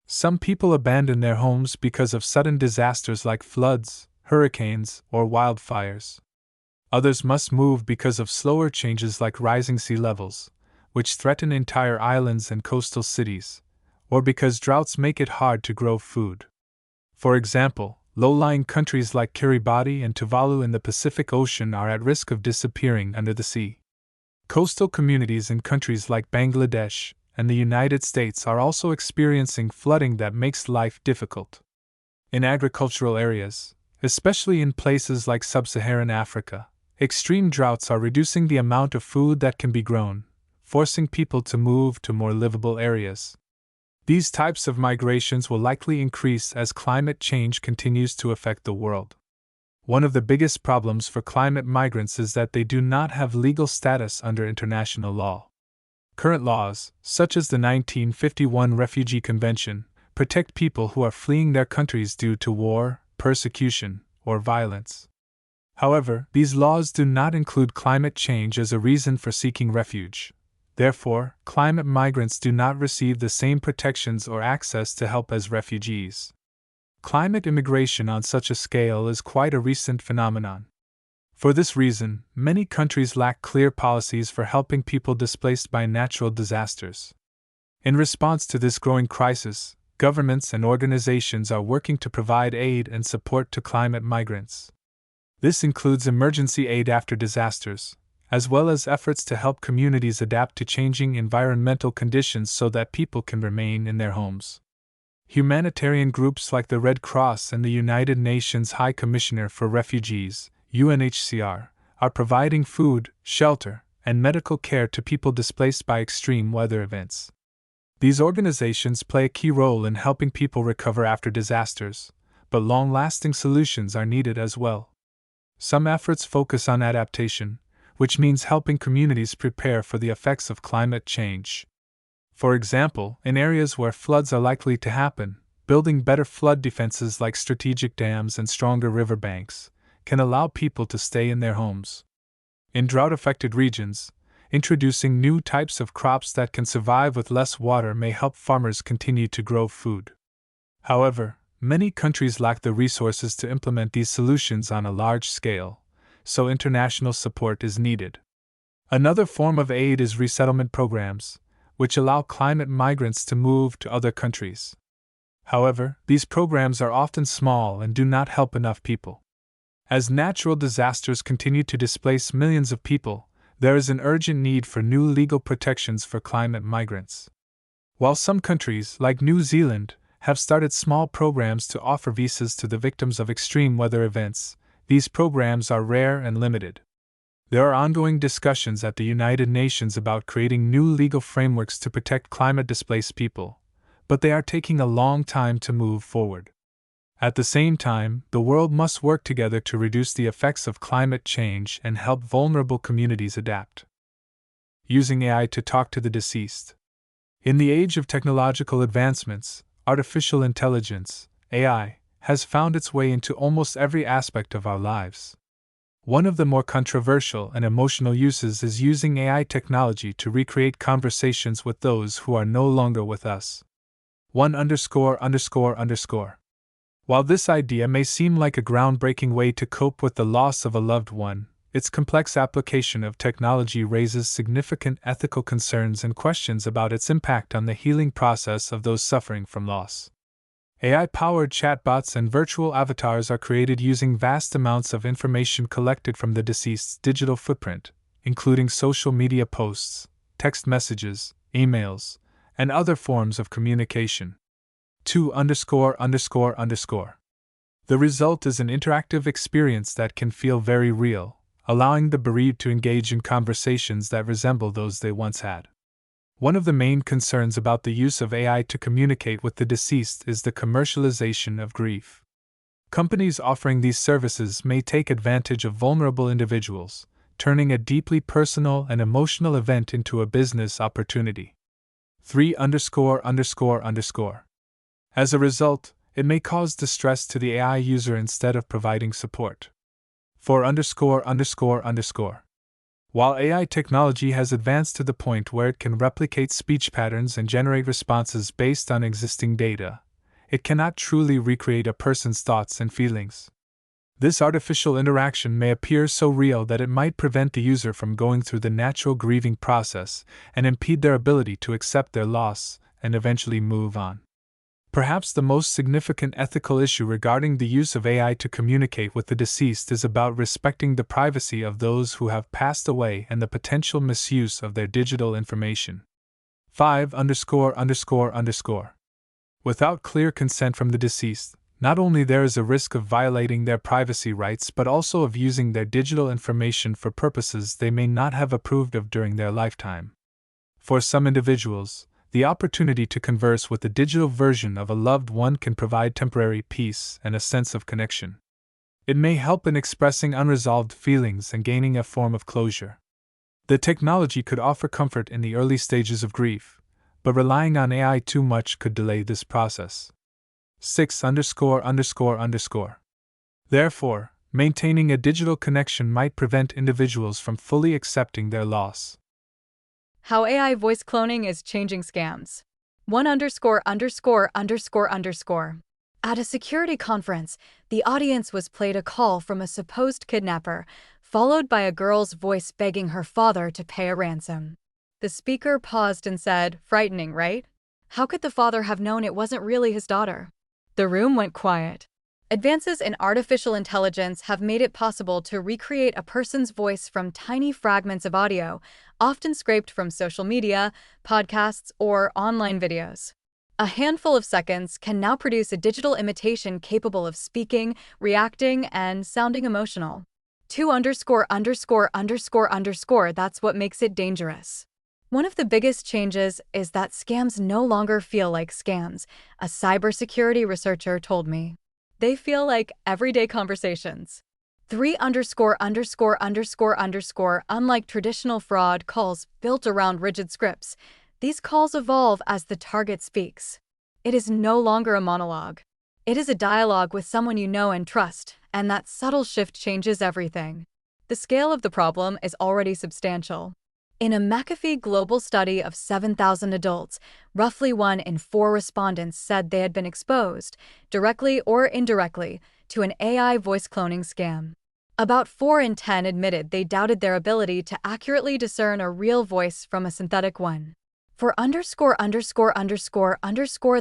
Some people abandon their homes because of sudden disasters like floods, hurricanes, or wildfires. Others must move because of slower changes like rising sea levels, which threaten entire islands and coastal cities, or because droughts make it hard to grow food. For example, low-lying countries like Kiribati and Tuvalu in the Pacific Ocean are at risk of disappearing under the sea. Coastal communities in countries like Bangladesh and the United States are also experiencing flooding that makes life difficult. In agricultural areas, especially in places like sub-Saharan Africa, extreme droughts are reducing the amount of food that can be grown, forcing people to move to more livable areas. These types of migrations will likely increase as climate change continues to affect the world. One of the biggest problems for climate migrants is that they do not have legal status under international law. Current laws, such as the 1951 Refugee Convention, protect people who are fleeing their countries due to war, persecution, or violence. However, these laws do not include climate change as a reason for seeking refuge. Therefore, climate migrants do not receive the same protections or access to help as refugees. Climate immigration on such a scale is quite a recent phenomenon. For this reason, many countries lack clear policies for helping people displaced by natural disasters. In response to this growing crisis, governments and organizations are working to provide aid and support to climate migrants. This includes emergency aid after disasters, as well as efforts to help communities adapt to changing environmental conditions so that people can remain in their homes. Humanitarian groups like the Red Cross and the United Nations High Commissioner for Refugees, UNHCR, are providing food, shelter, and medical care to people displaced by extreme weather events. These organizations play a key role in helping people recover after disasters, but long-lasting solutions are needed as well. Some efforts focus on adaptation, which means helping communities prepare for the effects of climate change. For example, in areas where floods are likely to happen, building better flood defenses like strategic dams and stronger riverbanks can allow people to stay in their homes. In drought-affected regions, introducing new types of crops that can survive with less water may help farmers continue to grow food. However, many countries lack the resources to implement these solutions on a large scale, so international support is needed. Another form of aid is resettlement programs, which allow climate migrants to move to other countries. However, these programs are often small and do not help enough people. As natural disasters continue to displace millions of people, there is an urgent need for new legal protections for climate migrants. While some countries, like New Zealand, have started small programs to offer visas to the victims of extreme weather events, these programs are rare and limited. There are ongoing discussions at the United Nations about creating new legal frameworks to protect climate-displaced people, but they are taking a long time to move forward. At the same time, the world must work together to reduce the effects of climate change and help vulnerable communities adapt. Using AI to talk to the deceased. In the age of technological advancements, artificial intelligence, AI, has found its way into almost every aspect of our lives. One of the more controversial and emotional uses is using AI technology to recreate conversations with those who are no longer with us. While this idea may seem like a groundbreaking way to cope with the loss of a loved one, its complex application of technology raises significant ethical concerns and questions about its impact on the healing process of those suffering from loss. AI-powered chatbots and virtual avatars are created using vast amounts of information collected from the deceased's digital footprint, including social media posts, text messages, emails, and other forms of communication. The result is an interactive experience that can feel very real, allowing the bereaved to engage in conversations that resemble those they once had. One of the main concerns about the use of AI to communicate with the deceased is the commercialization of grief. Companies offering these services may take advantage of vulnerable individuals, turning a deeply personal and emotional event into a business opportunity. As a result, it may cause distress to the AI user instead of providing support. While AI technology has advanced to the point where it can replicate speech patterns and generate responses based on existing data, it cannot truly recreate a person's thoughts and feelings. This artificial interaction may appear so real that it might prevent the user from going through the natural grieving process and impede their ability to accept their loss and eventually move on. Perhaps the most significant ethical issue regarding the use of AI to communicate with the deceased is about respecting the privacy of those who have passed away and the potential misuse of their digital information. 5. Without clear consent from the deceased, not only there is a risk of violating their privacy rights but also of using their digital information for purposes they may not have approved of during their lifetime. For some individuals, the opportunity to converse with the digital version of a loved one can provide temporary peace and a sense of connection. It may help in expressing unresolved feelings and gaining a form of closure. The technology could offer comfort in the early stages of grief, but relying on AI too much could delay this process. 6____. Therefore, maintaining a digital connection might prevent individuals from fully accepting their loss. How AI voice cloning is changing scams. 1_______. At a security conference, the audience was played a call from a supposed kidnapper, followed by a girl's voice begging her father to pay a ransom. The speaker paused and said, "Frightening, right? How could the father have known it wasn't really his daughter?" The room went quiet. Advances in artificial intelligence have made it possible to recreate a person's voice from tiny fragments of audio, often scraped from social media, podcasts, or online videos. A handful of seconds can now produce a digital imitation capable of speaking, reacting, and sounding emotional. 2_______. That's what makes it dangerous. One of the biggest changes is that scams no longer feel like scams, a cybersecurity researcher told me. They feel like everyday conversations. 3______. Unlike traditional fraud calls built around rigid scripts, these calls evolve as the target speaks. It is no longer a monologue. It is a dialogue with someone you know and trust, and that subtle shift changes everything. The scale of the problem is already substantial. In a McAfee global study of 7,000 adults, roughly 1 in 4 respondents said they had been exposed, directly or indirectly, to an AI voice cloning scam. About 4 in 10 admitted they doubted their ability to accurately discern a real voice from a synthetic one. For ______,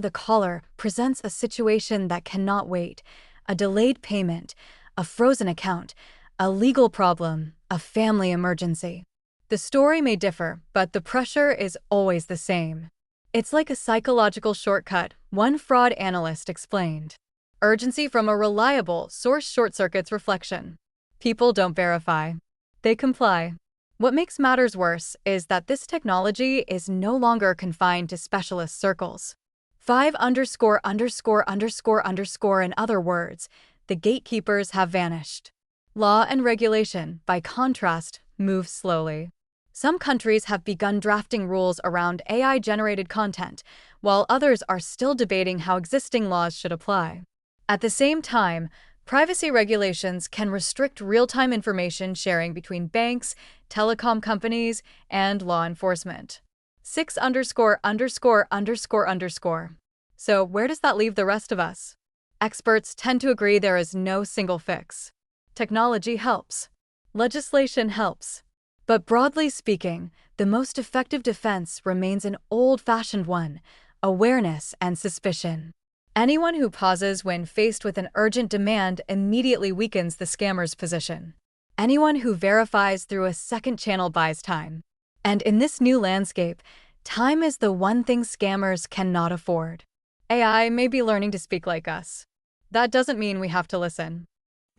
the caller presents a situation that cannot wait: a delayed payment, a frozen account, a legal problem, a family emergency. The story may differ, but the pressure is always the same. It's like a psychological shortcut, one fraud analyst explained. Urgency from a reliable source short-circuits reflection. People don't verify. They comply. What makes matters worse is that this technology is no longer confined to specialist circles. 5______. In other words, the gatekeepers have vanished. Law and regulation, by contrast, move slowly. Some countries have begun drafting rules around AI-generated content, while others are still debating how existing laws should apply. At the same time, privacy regulations can restrict real-time information sharing between banks, telecom companies, and law enforcement. 6______. So where does that leave the rest of us? Experts tend to agree there is no single fix. Technology helps. Legislation helps. But broadly speaking, the most effective defense remains an old-fashioned one: awareness and suspicion. Anyone who pauses when faced with an urgent demand immediately weakens the scammer's position. Anyone who verifies through a second channel buys time. And in this new landscape, time is the one thing scammers cannot afford. AI may be learning to speak like us. That doesn't mean we have to listen.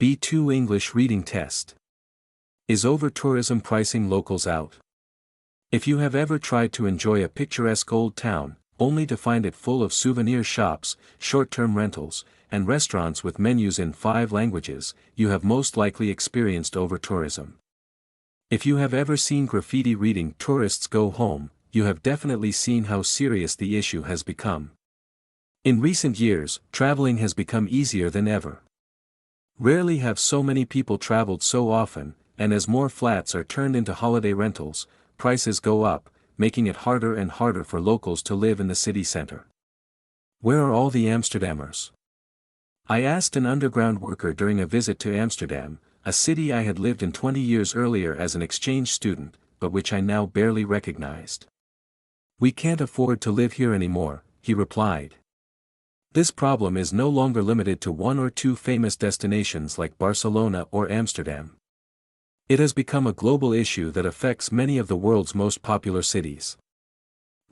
B2 English Reading Test. Is over-tourism pricing locals out? If you have ever tried to enjoy a picturesque old town, only to find it full of souvenir shops, short-term rentals, and restaurants with menus in 5 languages, you have most likely experienced over-tourism. If you have ever seen graffiti reading "Tourists Go Home," you have definitely seen how serious the issue has become. In recent years, traveling has become easier than ever. Rarely have so many people traveled so often, and as more flats are turned into holiday rentals, prices go up, making it harder and harder for locals to live in the city center. Where are all the Amsterdammers? I asked an underground worker during a visit to Amsterdam, a city I had lived in 20 years earlier as an exchange student, but which I now barely recognized. "We can't afford to live here anymore," he replied. This problem is no longer limited to 1 or 2 famous destinations like Barcelona or Amsterdam. It has become a global issue that affects many of the world's most popular cities.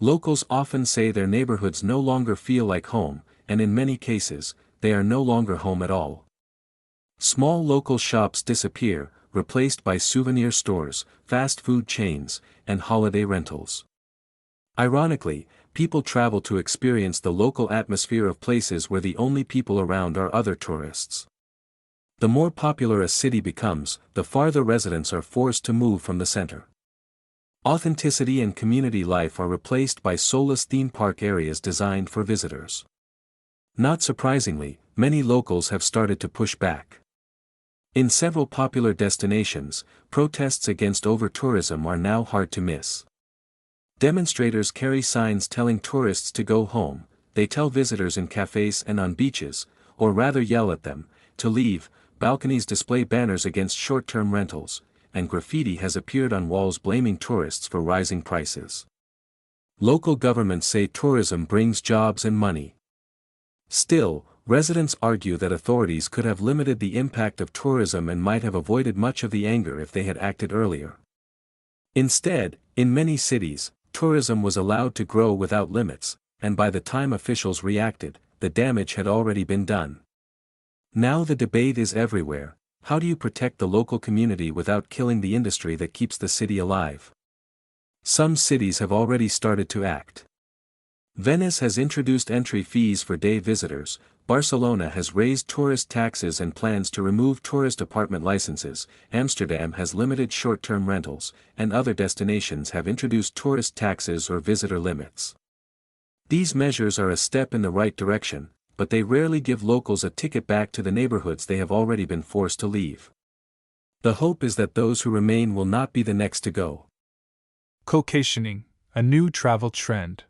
Locals often say their neighborhoods no longer feel like home, and in many cases, they are no longer home at all. Small local shops disappear, replaced by souvenir stores, fast food chains, and holiday rentals. Ironically, people travel to experience the local atmosphere of places where the only people around are other tourists. The more popular a city becomes, the farther residents are forced to move from the center. Authenticity and community life are replaced by soulless theme park areas designed for visitors. Not surprisingly, many locals have started to push back. In several popular destinations, protests against over-tourism are now hard to miss. Demonstrators carry signs telling tourists to go home, they tell visitors in cafes and on beaches, or rather yell at them, to leave. Balconies display banners against short-term rentals, and graffiti has appeared on walls blaming tourists for rising prices. Local governments say tourism brings jobs and money. Still, residents argue that authorities could have limited the impact of tourism and might have avoided much of the anger if they had acted earlier. Instead, in many cities, tourism was allowed to grow without limits, and by the time officials reacted, the damage had already been done. Now the debate is everywhere: how do you protect the local community without killing the industry that keeps the city alive? Some cities have already started to act. Venice has introduced entry fees for day visitors, Barcelona has raised tourist taxes and plans to remove tourist apartment licenses, Amsterdam has limited short-term rentals, and other destinations have introduced tourist taxes or visitor limits. These measures are a step in the right direction, but they rarely give locals a ticket back to the neighborhoods they have already been forced to leave. The hope is that those who remain will not be the next to go. Cocationing, a new travel trend.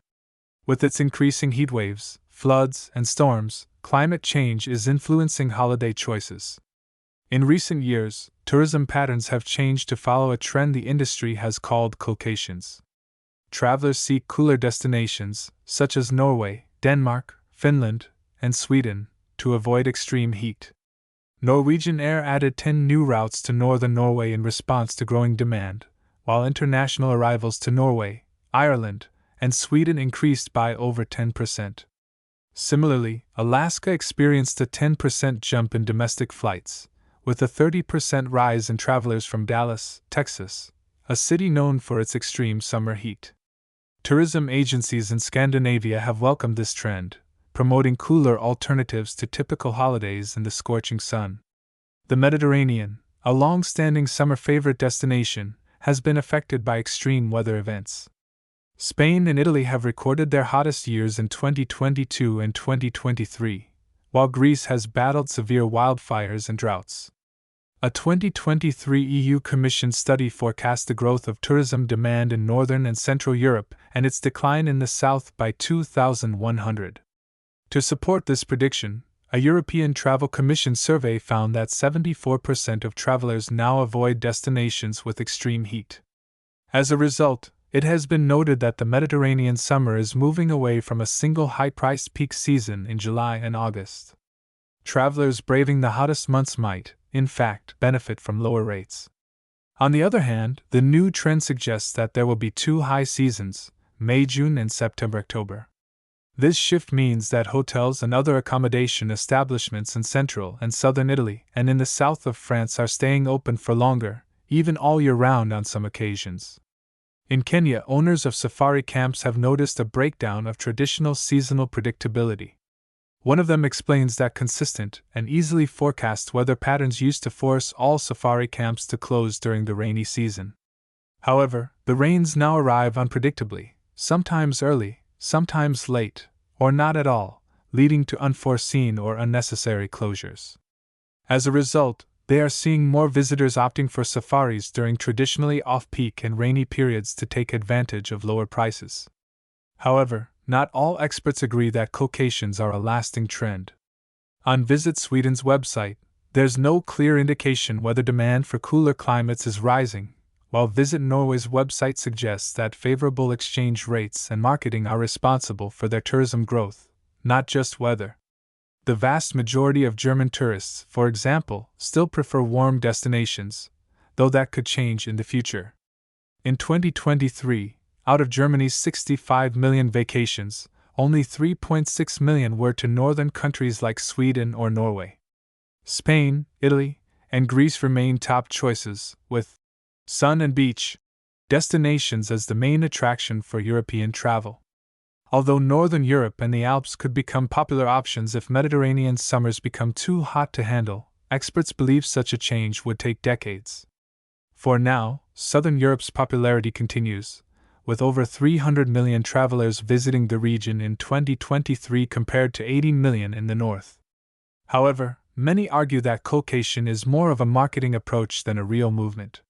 With its increasing heat waves, floods, and storms, climate change is influencing holiday choices. In recent years, tourism patterns have changed to follow a trend the industry has called cocations. Travelers seek cooler destinations, such as Norway, Denmark, Finland, and Sweden, to avoid extreme heat. Norwegian Air added 10 new routes to northern Norway in response to growing demand, while international arrivals to Norway, Ireland, and Sweden increased by over 10%. Similarly, Alaska experienced a 10% jump in domestic flights, with a 30% rise in travelers from Dallas, Texas, a city known for its extreme summer heat. Tourism agencies in Scandinavia have welcomed this trend, promoting cooler alternatives to typical holidays in the scorching sun. The Mediterranean, a long-standing summer favorite destination, has been affected by extreme weather events. Spain and Italy have recorded their hottest years in 2022 and 2023, while Greece has battled severe wildfires and droughts. A 2023 EU Commission study forecast the growth of tourism demand in Northern and Central Europe and its decline in the South by 2100. To support this prediction, a European Travel Commission survey found that 74% of travelers now avoid destinations with extreme heat. As a result, it has been noted that the Mediterranean summer is moving away from a single high-priced peak season in July and August. Travelers braving the hottest months might, in fact, benefit from lower rates. On the other hand, the new trend suggests that there will be two high seasons, May-June and September-October. This shift means that hotels and other accommodation establishments in central and southern Italy and in the south of France are staying open for longer, even all year round on some occasions. In Kenya, owners of safari camps have noticed a breakdown of traditional seasonal predictability. One of them explains that consistent and easily forecast weather patterns used to force all safari camps to close during the rainy season. However, the rains now arrive unpredictably, sometimes early, sometimes late, or not at all, leading to unforeseen or unnecessary closures. As a result, they are seeing more visitors opting for safaris during traditionally off-peak and rainy periods to take advantage of lower prices. However, not all experts agree that cocations are a lasting trend. On Visit Sweden's website, there's no clear indication whether demand for cooler climates is rising, while Visit Norway's website suggests that favorable exchange rates and marketing are responsible for their tourism growth, not just weather. The vast majority of German tourists, for example, still prefer warm destinations, though that could change in the future. In 2023, out of Germany's 65 million vacations, only 3.6 million were to northern countries like Sweden or Norway. Spain, Italy, and Greece remain top choices, with sun and beach destinations as the main attraction for European travel. Although Northern Europe and the Alps could become popular options if Mediterranean summers become too hot to handle, experts believe such a change would take decades. For now, Southern Europe's popularity continues, with over 300 million travelers visiting the region in 2023 compared to 80 million in the north. However, many argue that collocation is more of a marketing approach than a real movement.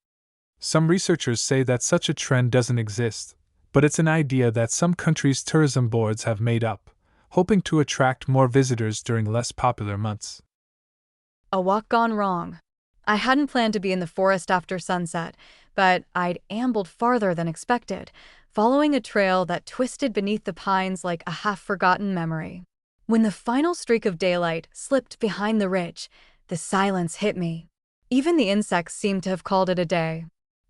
Some researchers say that such a trend doesn't exist, but it's an idea that some countries' tourism boards have made up, hoping to attract more visitors during less popular months. A walk gone wrong. I hadn't planned to be in the forest after sunset, but I'd ambled farther than expected, following a trail that twisted beneath the pines like a half-forgotten memory. When the final streak of daylight slipped behind the ridge, the silence hit me. Even the insects seemed to have called it a day.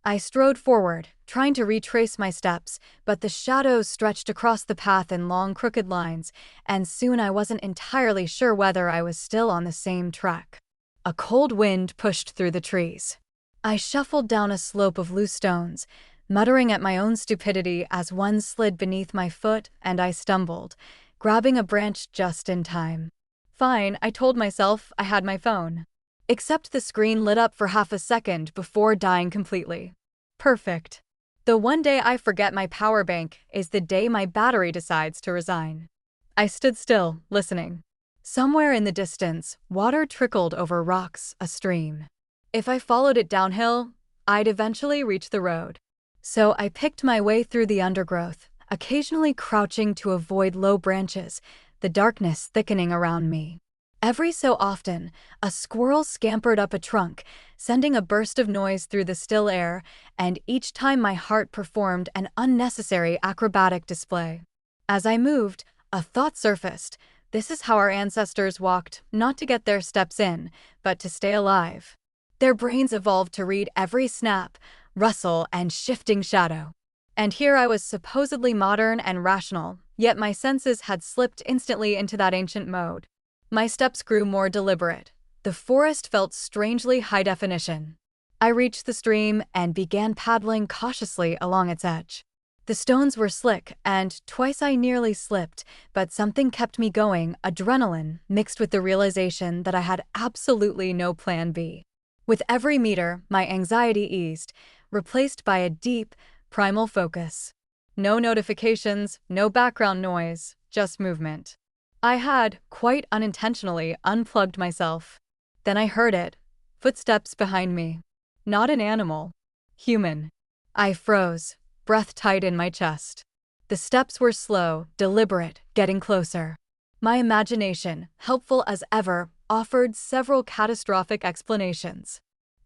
I strode forward, trying to retrace my steps, but the shadows stretched across the path in long, crooked lines, and soon I wasn't entirely sure whether I was still on the same track. A cold wind pushed through the trees. I shuffled down a slope of loose stones, muttering at my own stupidity as one slid beneath my foot and I stumbled, grabbing a branch just in time. Fine, I told myself. I had my phone. Except the screen lit up for half a second before dying completely. Perfect. The one day I forget my power bank is the day my battery decides to resign. I stood still, listening. Somewhere in the distance, water trickled over rocks, a stream. If I followed it downhill, I'd eventually reach the road. So I picked my way through the undergrowth, occasionally crouching to avoid low branches, the darkness thickening around me. Every so often, a squirrel scampered up a trunk, sending a burst of noise through the still air, and each time my heart performed an unnecessary acrobatic display. As I moved, a thought surfaced. This is how our ancestors walked, not to get their steps in, but to stay alive. Their brains evolved to read every snap, rustle, and shifting shadow. And here I was supposedly modern and rational, yet my senses had slipped instantly into that ancient mode. My steps grew more deliberate. The forest felt strangely high definition. I reached the stream and began paddling cautiously along its edge. The stones were slick, and twice I nearly slipped, but something kept me going, adrenaline mixed with the realization that I had absolutely no plan B. With every meter, my anxiety eased, replaced by a deep, primal focus. No notifications, no background noise, just movement. I had, quite unintentionally, unplugged myself. Then I heard it. Footsteps behind me. Not an animal. Human. I froze, breath tight in my chest. The steps were slow, deliberate, getting closer. My imagination, helpful as ever, offered several catastrophic explanations.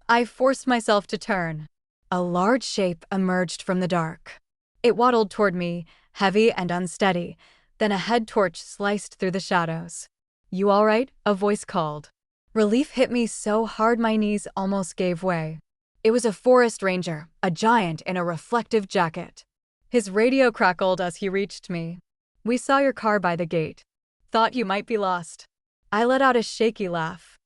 I forced myself to turn. A large shape emerged from the dark. It waddled toward me, heavy and unsteady. Then a head torch sliced through the shadows. "You all right?" a voice called. Relief hit me so hard my knees almost gave way. It was a forest ranger, a giant in a reflective jacket. His radio crackled as he reached me. "We saw your car by the gate. Thought you might be lost." I let out a shaky laugh.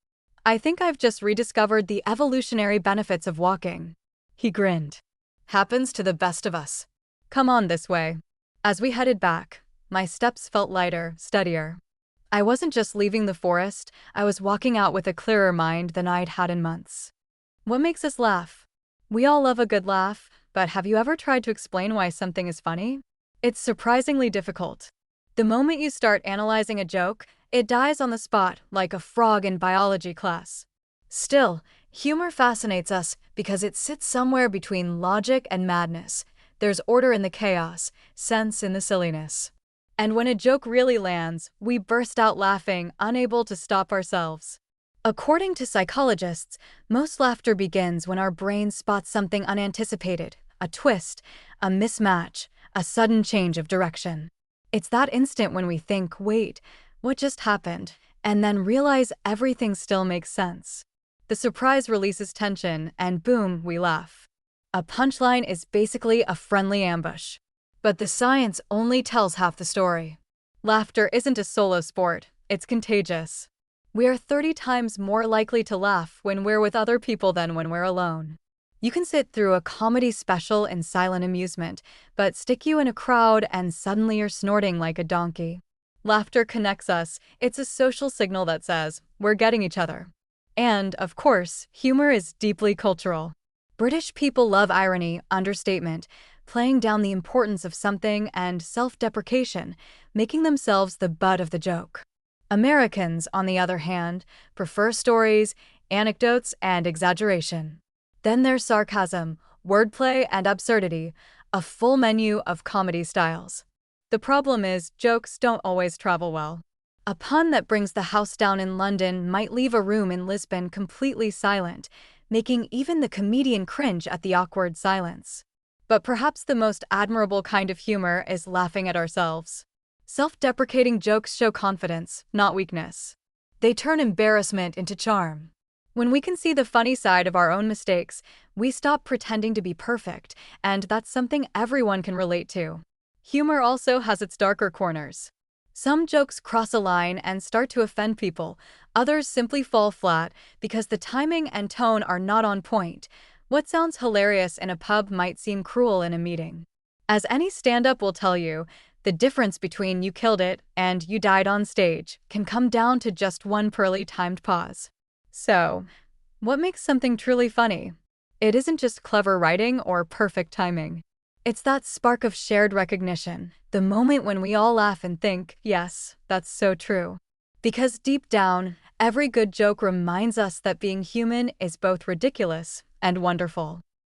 "I think I've just rediscovered the evolutionary benefits of walking." He grinned. "Happens to the best of us. Come on this way." As we headed back, my steps felt lighter, steadier. I wasn't just leaving the forest, I was walking out with a clearer mind than I'd had in months. What makes us laugh? We all love a good laugh, but have you ever tried to explain why something is funny? It's surprisingly difficult. The moment you start analyzing a joke, it dies on the spot like a frog in biology class. Still, humor fascinates us because it sits somewhere between logic and madness. There's order in the chaos, sense in the silliness. And when a joke really lands, we burst out laughing, unable to stop ourselves. According to psychologists, most laughter begins when our brain spots something unanticipated, a twist, a mismatch, a sudden change of direction. It's that instant when we think, wait, what just happened? And then realize everything still makes sense. The surprise releases tension, and boom, we laugh. A punchline is basically a friendly ambush. But the science only tells half the story. Laughter isn't a solo sport, it's contagious. We are 30 times more likely to laugh when we're with other people than when we're alone. You can sit through a comedy special in silent amusement, but stick you in a crowd and suddenly you're snorting like a donkey. Laughter connects us. It's a social signal that says, we're getting each other. And, of course, humor is deeply cultural. British people love irony, understatement, playing down the importance of something, and self-deprecation, making themselves the butt of the joke. Americans, on the other hand, prefer stories, anecdotes, and exaggeration. Then there's sarcasm, wordplay, and absurdity, a full menu of comedy styles. The problem is, jokes don't always travel well. A pun that brings the house down in London might leave a room in Lisbon completely silent, making even the comedian cringe at the awkward silence. But perhaps the most admirable kind of humor is laughing at ourselves. Self-deprecating jokes show confidence, not weakness. They turn embarrassment into charm. When we can see the funny side of our own mistakes, we stop pretending to be perfect, and that's something everyone can relate to. Humor also has its darker corners. Some jokes cross a line and start to offend people, others simply fall flat because the timing and tone are not on point. What sounds hilarious in a pub might seem cruel in a meeting. As any stand-up will tell you, the difference between you killed it and you died on stage can come down to just one poorly timed pause. So, what makes something truly funny? It isn't just clever writing or perfect timing. It's that spark of shared recognition, the moment when we all laugh and think, yes, that's so true. Because deep down, every good joke reminds us that being human is both ridiculous and wonderful.